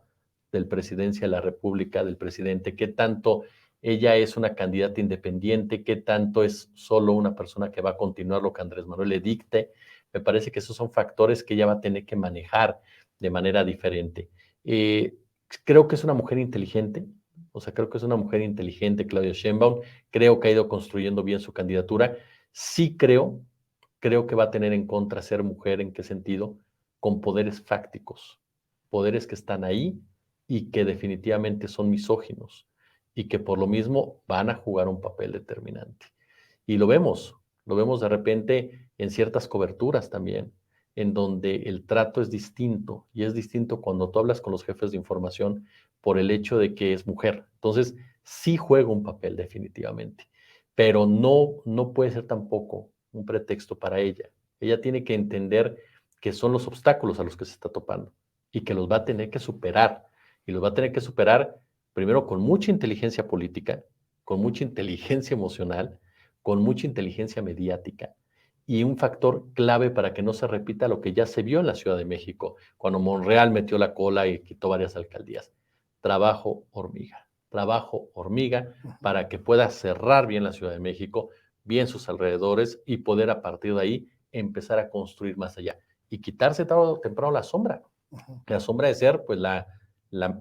del presidencia de la República, del presidente, qué tanto ella es una candidata independiente, qué tanto es solo una persona que va a continuar lo que Andrés Manuel le dicte. Me parece que esos son factores que ella va a tener que manejar de manera diferente. Eh, Creo que es una mujer inteligente, o sea, creo que es una mujer inteligente, Claudia Sheinbaum, creo que ha ido construyendo bien su candidatura. Sí creo que va a tener en contra ser mujer, ¿en qué sentido? Con poderes fácticos, poderes que están ahí y que definitivamente son misóginos y que por lo mismo van a jugar un papel determinante. Y lo vemos de repente en ciertas coberturas también, en donde el trato es distinto y es distinto cuando tú hablas con los jefes de información por el hecho de que es mujer. Entonces, sí juega un papel definitivamente, pero no puede ser tampoco un pretexto para ella. Ella tiene que entender que son los obstáculos a los que se está topando y que los va a tener que superar. Y los va a tener que superar primero con mucha inteligencia política, con mucha inteligencia emocional, con mucha inteligencia mediática y un factor clave para que no se repita lo que ya se vio en la Ciudad de México, cuando Monreal metió la cola y quitó varias alcaldías. Trabajo hormiga para que pueda cerrar bien la Ciudad de México, bien sus alrededores y poder a partir de ahí empezar a construir más allá y quitarse tarde o temprano la sombra de ser pues la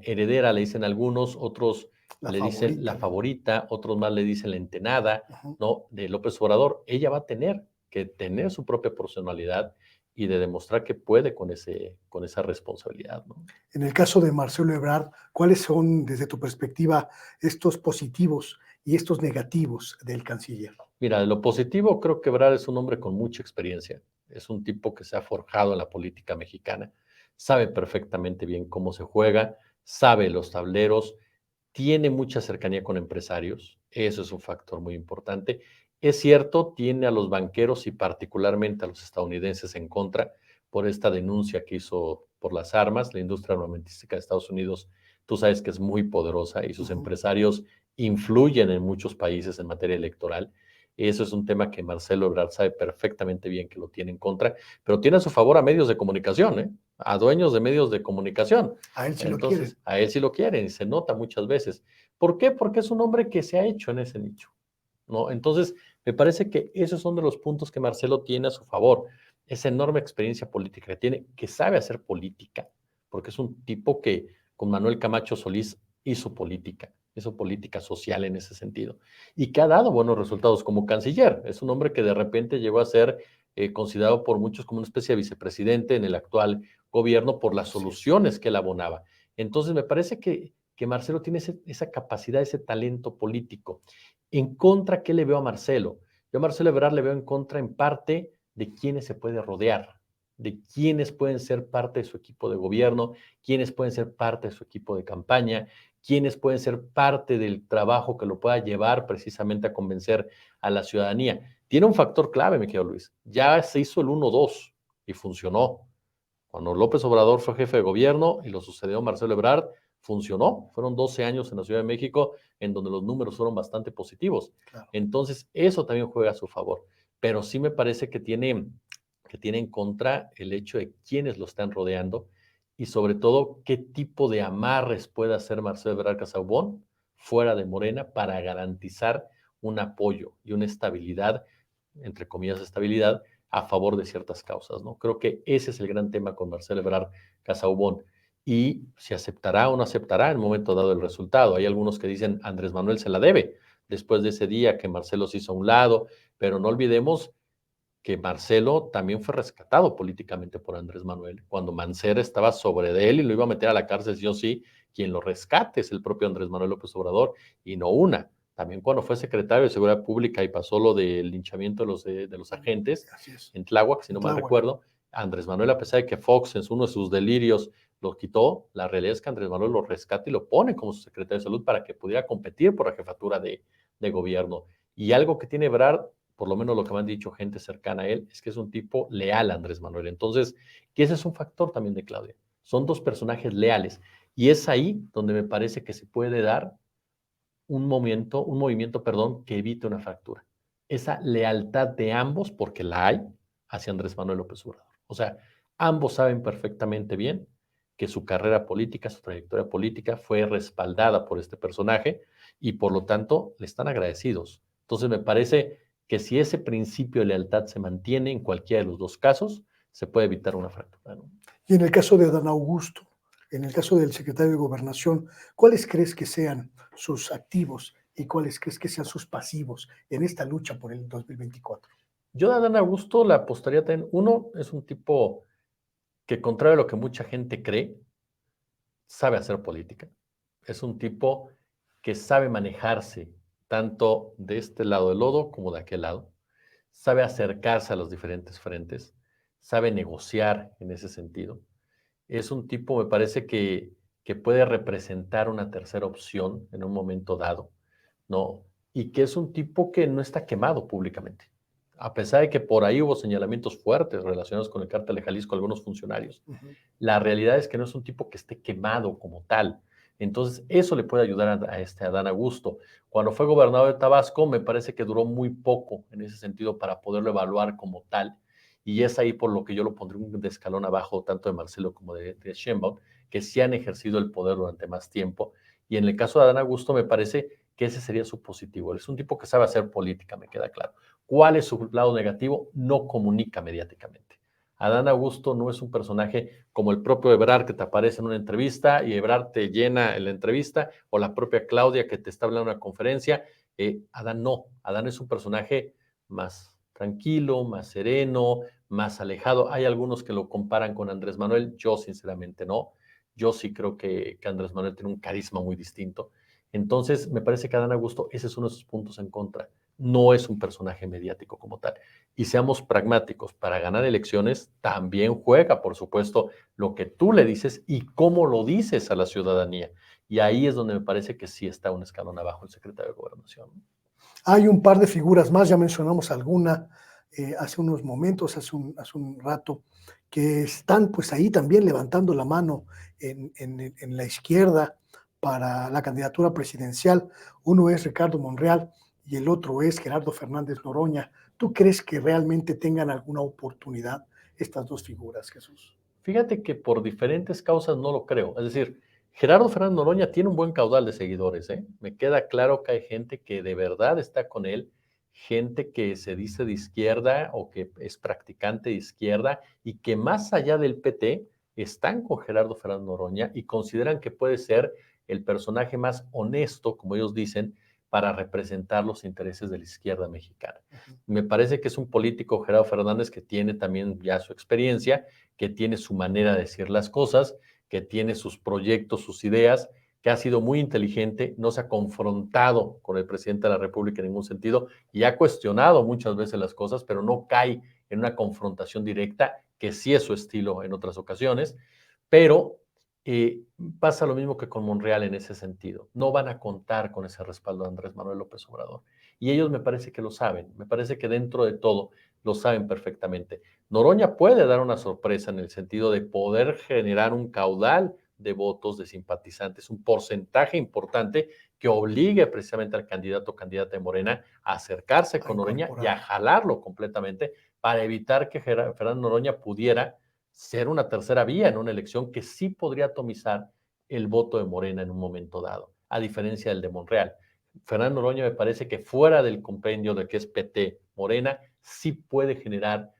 heredera, le dicen algunos, otros La le dicen favorita, la ¿no? favorita, otros más le dicen la entenada, ¿no? De López Obrador. Ella va a tener que tener su propia personalidad y de demostrar que puede con esa responsabilidad, ¿no? En el caso de Marcelo Ebrard, ¿cuáles son, desde tu perspectiva, estos positivos y estos negativos del canciller? Mira, de lo positivo, creo que Ebrard es un hombre con mucha experiencia. Es un tipo que se ha forjado en la política mexicana, sabe perfectamente bien cómo se juega, sabe los tableros, tiene mucha cercanía con empresarios, eso es un factor muy importante. Es cierto, tiene a los banqueros y particularmente a los estadounidenses en contra por esta denuncia que hizo por las armas. La industria armamentística de Estados Unidos, tú sabes que es muy poderosa y sus empresarios influyen en muchos países en materia electoral. Eso es un tema que Marcelo Ebrard sabe perfectamente bien que lo tiene en contra, pero tiene a su favor a medios de comunicación, ¿eh? A dueños de medios de comunicación. A él sí lo quieren. Entonces, a él sí lo quieren y se nota muchas veces. ¿Por qué? Porque es un hombre que se ha hecho en ese nicho, ¿no? Entonces, me parece que esos son de los puntos que Marcelo tiene a su favor. Esa enorme experiencia política que tiene, que sabe hacer política, porque es un tipo que con Manuel Camacho Solís hizo política social en ese sentido, y que ha dado buenos resultados como canciller. Es un hombre que de repente llegó a ser considerado por muchos como una especie de vicepresidente en el actual gobierno por las soluciones que él abonaba. Entonces, me parece que Marcelo tiene esa capacidad, ese talento político. En contra, ¿qué le veo a Marcelo? Yo a Marcelo Ebrard le veo en contra en parte de quiénes se puede rodear, de quiénes pueden ser parte de su equipo de gobierno, quiénes pueden ser parte de su equipo de campaña, quiénes pueden ser parte del trabajo que lo pueda llevar precisamente a convencer a la ciudadanía. Tiene un factor clave, mi querido Luis. Ya se hizo el 1-2 y funcionó. Cuando López Obrador fue jefe de gobierno y lo sucedió Marcelo Ebrard, funcionó. Fueron 12 años en la Ciudad de México en donde los números fueron bastante positivos. Claro. Entonces, eso también juega a su favor. Pero sí me parece que tiene en contra el hecho de quiénes lo están rodeando y sobre todo qué tipo de amarres puede hacer Marcelo Ebrard Casaubon fuera de Morena para garantizar un apoyo y una estabilidad, entre comillas, estabilidad a favor de ciertas causas, ¿no? Creo que ese es el gran tema con Marcelo Ebrard Casaubon. Y si aceptará o no aceptará en el momento dado el resultado. Hay algunos que dicen Andrés Manuel se la debe después de ese día que Marcelo se hizo a un lado, pero no olvidemos que Marcelo también fue rescatado políticamente por Andrés Manuel. Cuando Mancera estaba sobre de él y lo iba a meter a la cárcel sí o sí, quien lo rescate es el propio Andrés Manuel López Obrador, y no una. También cuando fue secretario de Seguridad Pública y pasó lo del linchamiento de los agentes en Tláhuac, si no mal recuerdo, Andrés Manuel, a pesar de que Fox en uno de sus delirios lo quitó, la realidad es que Andrés Manuel lo rescata y lo pone como su secretario de Salud para que pudiera competir por la jefatura de gobierno. Y algo que tiene Ebrard, por lo menos lo que me han dicho gente cercana a él, es que es un tipo leal a Andrés Manuel. Entonces, que ese es un factor también de Claudia. Son dos personajes leales. Y es ahí donde me parece que se puede dar un movimiento, que evite una fractura. Esa lealtad de ambos, porque la hay, hacia Andrés Manuel López Obrador. O sea, ambos saben perfectamente bien que su carrera política, su trayectoria política fue respaldada por este personaje y por lo tanto le están agradecidos. Entonces me parece que si ese principio de lealtad se mantiene en cualquiera de los dos casos, se puede evitar una fractura, ¿no? Y en el caso de Adán Augusto, en el caso del secretario de Gobernación, ¿cuáles crees que sean sus activos y cuáles crees que sean sus pasivos en esta lucha por el 2024? Yo de Adán Augusto la apostaría también. Uno, es un tipo que, contrario a lo que mucha gente cree, sabe hacer política. Es un tipo que sabe manejarse tanto de este lado del lodo como de aquel lado. Sabe acercarse a los diferentes frentes, sabe negociar en ese sentido. Es un tipo, me parece que puede representar una tercera opción en un momento dado, ¿no? Y que es un tipo que no está quemado públicamente. A pesar de que por ahí hubo señalamientos fuertes relacionados con el cártel de Jalisco, algunos funcionarios, la realidad es que no es un tipo que esté quemado como tal. Entonces, eso le puede ayudar a este Adán Augusto. Cuando fue gobernador de Tabasco, me parece que duró muy poco en ese sentido para poderlo evaluar como tal. Y es ahí por lo que yo lo pondré un escalón abajo, tanto de Marcelo como de Sheinbaum, que sí han ejercido el poder durante más tiempo. Y en el caso de Adán Augusto, me parece que ese sería su positivo. Él es un tipo que sabe hacer política, me queda claro. ¿Cuál es su lado negativo? No comunica mediáticamente. Adán Augusto no es un personaje como el propio Ebrard que te aparece en una entrevista y Ebrard te llena la entrevista, o la propia Claudia que te está hablando en una conferencia. Adán no. Adán es un personaje más tranquilo, más sereno, más alejado. Hay algunos que lo comparan con Andrés Manuel. Yo sinceramente no. Yo sí creo que Andrés Manuel tiene un carisma muy distinto. Entonces, me parece que Adán Augusto, ese es uno de sus puntos en contra. No es un personaje mediático como tal. Y seamos pragmáticos, para ganar elecciones también juega, por supuesto, lo que tú le dices y cómo lo dices a la ciudadanía. Y ahí es donde me parece que sí está un escalón abajo el secretario de Gobernación. Hay un par de figuras más, ya mencionamos alguna hace unos momentos, hace un rato, que están pues ahí también levantando la mano en la izquierda para la candidatura presidencial. Uno es Ricardo Monreal y el otro es Gerardo Fernández Noroña. ¿Tú crees que realmente tengan alguna oportunidad estas dos figuras, Jesús? Fíjate que por diferentes causas no lo creo. Es decir, Gerardo Fernández Noroña tiene un buen caudal de seguidores, ¿eh? Me queda claro que hay gente que de verdad está con él, gente que se dice de izquierda o que es practicante de izquierda y que más allá del PT están con Gerardo Fernández Noroña y consideran que puede ser el personaje más honesto, como ellos dicen, para representar los intereses de la izquierda mexicana. Me parece que es un político, Gerardo Fernández, que tiene también ya su experiencia, que tiene su manera de decir las cosas, que tiene sus proyectos, sus ideas, que ha sido muy inteligente, no se ha confrontado con el presidente de la República en ningún sentido y ha cuestionado muchas veces las cosas, pero no cae en una confrontación directa, que sí es su estilo en otras ocasiones, pero pasa lo mismo que con Monreal en ese sentido. No van a contar con ese respaldo de Andrés Manuel López Obrador. Y ellos me parece que lo saben, me parece que dentro de todo lo saben perfectamente. Noroña puede dar una sorpresa en el sentido de poder generar un caudal de votos, de simpatizantes, un porcentaje importante que obligue precisamente al candidato o candidata de Morena a acercarse con Noroña y a jalarlo completamente para evitar que Fernando Noroña pudiera ser una tercera vía en una elección que sí podría atomizar el voto de Morena en un momento dado, a diferencia del de Monreal. Fernando Noroña me parece que fuera del compendio de que es PT Morena, sí puede generar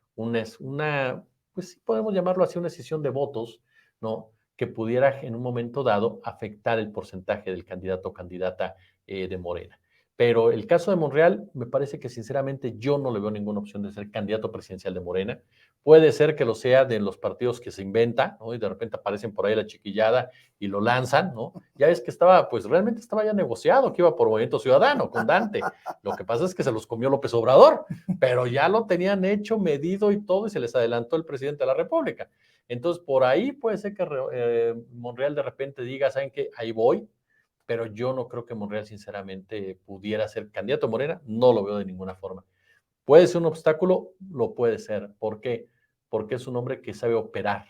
pues sí podemos llamarlo así, una decisión de votos, ¿no? Que pudiera en un momento dado afectar el porcentaje del candidato o candidata de Morena. Pero el caso de Monreal, me parece que sinceramente yo no le veo ninguna opción de ser candidato presidencial de Morena. Puede ser que lo sea de los partidos que se inventa, ¿no? Y de repente aparecen por ahí la chiquillada y lo lanzan, ¿no? Ya es que estaba, pues realmente estaba ya negociado que iba por Movimiento Ciudadano con Dante. Lo que pasa es que se los comió López Obrador, pero ya lo tenían hecho, medido y todo, y se les adelantó el presidente de la República. Entonces, por ahí puede ser que Monreal de repente diga, ¿saben qué? Ahí voy, pero yo no creo que Monreal sinceramente pudiera ser candidato a Morena, no lo veo de ninguna forma. ¿Puede ser un obstáculo? Lo puede ser. ¿Por qué? Porque es un hombre que sabe operar.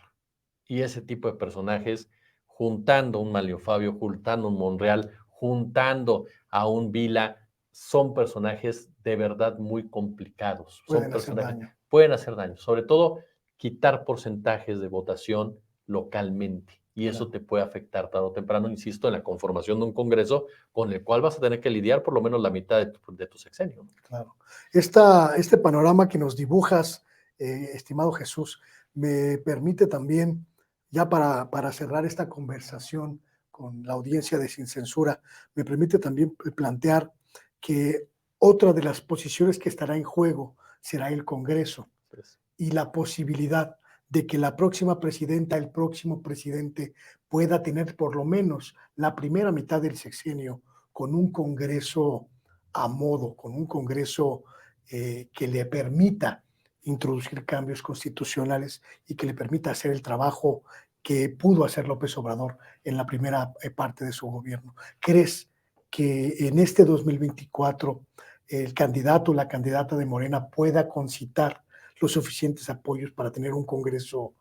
Y ese tipo de personajes, juntando un Manlio Fabio, juntando un Monreal, juntando a un Vila, son personajes de verdad muy complicados. Son Pueden hacer personajes daño. pueden hacer daño. Sobre todo, quitar porcentajes de votación localmente. Y eso Claro. te puede afectar tarde o temprano, insisto, en la conformación de un Congreso con el cual vas a tener que lidiar por lo menos la mitad de tu sexenio. Claro. Este panorama que nos dibujas, estimado Jesús, me permite también, ya para cerrar esta conversación con la audiencia de Sin Censura, me permite también plantear que otra de las posiciones que estará en juego será el Congreso Entonces, y la posibilidad de que la próxima presidenta, el próximo presidente pueda tener por lo menos la primera mitad del sexenio con un Congreso a modo, con un Congreso que le permita introducir cambios constitucionales y que le permita hacer el trabajo que pudo hacer López Obrador en la primera parte de su gobierno. ¿Crees que en este 2024 el candidato o la candidata de Morena pueda concitar los suficientes apoyos para tener un congreso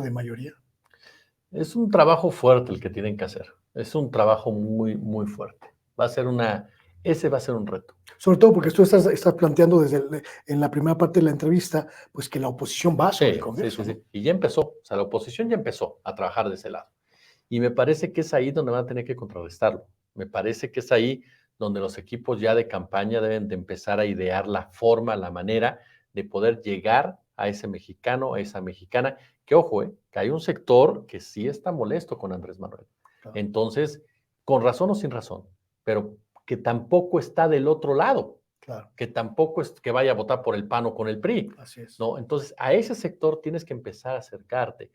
de mayoría? es un trabajo fuerte el que tienen que hacer. Es un trabajo muy, muy fuerte. Ese va a ser un reto. Sobre todo porque tú estás planteando en la primera parte de la entrevista, pues que la oposición va sobre el Sí, sí, Congreso, sí, ¿no? sí. Y ya empezó. O sea, la oposición ya empezó a trabajar de ese lado. Y me parece que es ahí donde van a tener que contrarrestarlo. Me parece que es ahí donde los equipos ya de campaña deben de empezar a idear la forma, la manera de poder llegar a ese mexicano, a esa mexicana, que ojo, que hay un sector que sí está molesto con Andrés Manuel. Claro, Entonces, con razón o sin razón, pero que tampoco está del otro lado, claro, que tampoco es que vaya a votar por el PAN o con el PRI, así es. ¿no? Entonces, a ese sector tienes que empezar a acercarte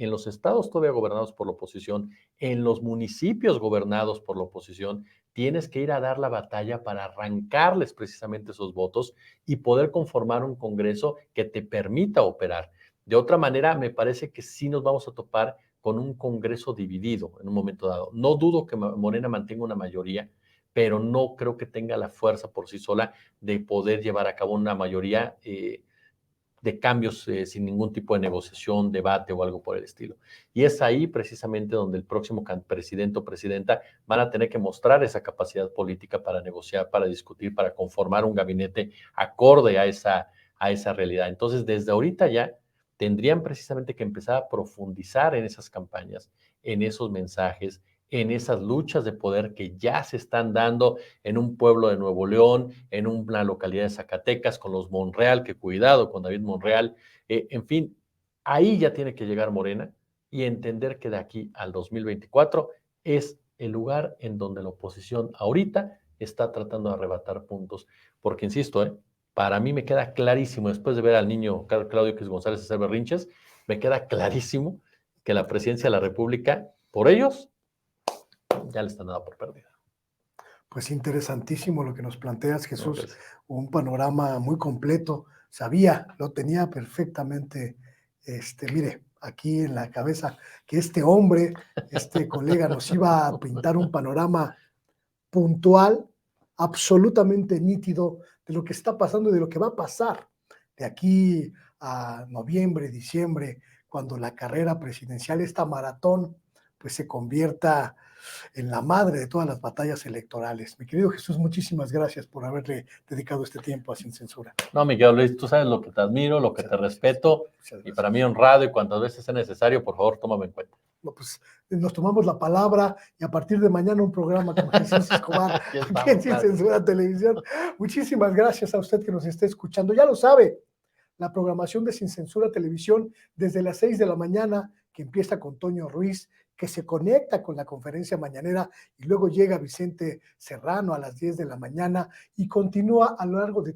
en los estados todavía gobernados por la oposición, en los municipios gobernados por la oposición, tienes que ir a dar la batalla para arrancarles precisamente esos votos y poder conformar un Congreso que te permita operar. De otra manera, me parece que sí nos vamos a topar con un Congreso dividido en un momento dado. No dudo que Morena mantenga una mayoría, pero no creo que tenga la fuerza por sí sola de poder llevar a cabo una mayoría de cambios sin ningún tipo de negociación, debate o algo por el estilo. Y es ahí precisamente donde el próximo presidente o presidenta van a tener que mostrar esa capacidad política para negociar, para discutir, para conformar un gabinete acorde a esa realidad. Entonces, desde ahorita ya tendrían precisamente que empezar a profundizar en esas campañas, en esos mensajes, en esas luchas de poder que ya se están dando en un pueblo de Nuevo León, en una localidad de Zacatecas, con los Monreal, que cuidado con David Monreal, en fin, ahí ya tiene que llegar Morena y entender que de aquí al 2024 es el lugar en donde la oposición ahorita está tratando de arrebatar puntos, porque insisto, para mí me queda clarísimo, después de ver al niño Claudio X González hacer berrinches, me queda clarísimo que la presidencia de la República, por ellos, ya le están dando por perdida. Pues interesantísimo lo que nos planteas, No, Jesús, gracias. un panorama muy completo. Sabía, lo tenía perfectamente, mire, aquí en la cabeza, que este hombre, este colega, nos iba a pintar un panorama puntual, absolutamente nítido de lo que está pasando y de lo que va a pasar de aquí a noviembre, diciembre, cuando la carrera presidencial, esta maratón, pues se convierta en la madre de todas las batallas electorales. Mi querido Jesús, muchísimas gracias por haberle dedicado este tiempo a Sin Censura. No, Miguel Luis, tú sabes lo que te admiro, lo que Muchas te gracias. respeto, Muchas y gracias. para mí honrado, y cuantas veces sea necesario, por favor, tómame en cuenta. No, pues nos tomamos la palabra y a partir de mañana un programa con Jesús Escobar Aquí aquí estamos, en Sin claro. Censura Televisión. Muchísimas gracias a usted que nos esté escuchando. Ya lo sabe, la programación de Sin Censura Televisión desde las 6 de la mañana, que empieza con Toño Ruiz que se conecta con la conferencia mañanera y luego llega Vicente Serrano a las 10 de la mañana y continúa a lo largo de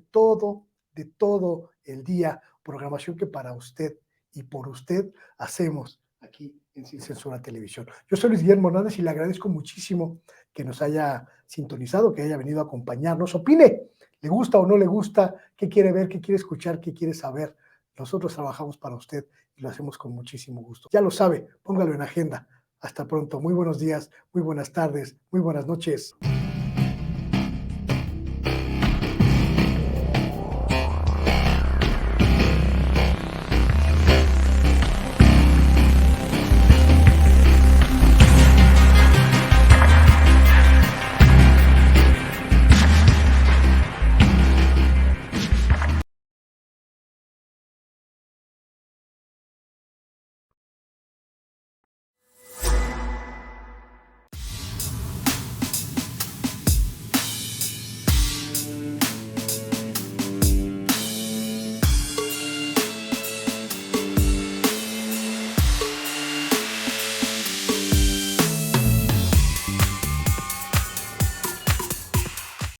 todo el día, programación que para usted y por usted hacemos aquí en Sin Censura Televisión. Yo soy Luis Guillermo Hernández y le agradezco muchísimo que nos haya sintonizado, que haya venido a acompañarnos. Opine, ¿le gusta o no le gusta? ¿Qué quiere ver? ¿Qué quiere escuchar? ¿Qué quiere saber? Nosotros trabajamos para usted y lo hacemos con muchísimo gusto. Ya lo sabe, póngalo en agenda. Hasta pronto. Muy buenos días, muy buenas tardes, muy buenas noches.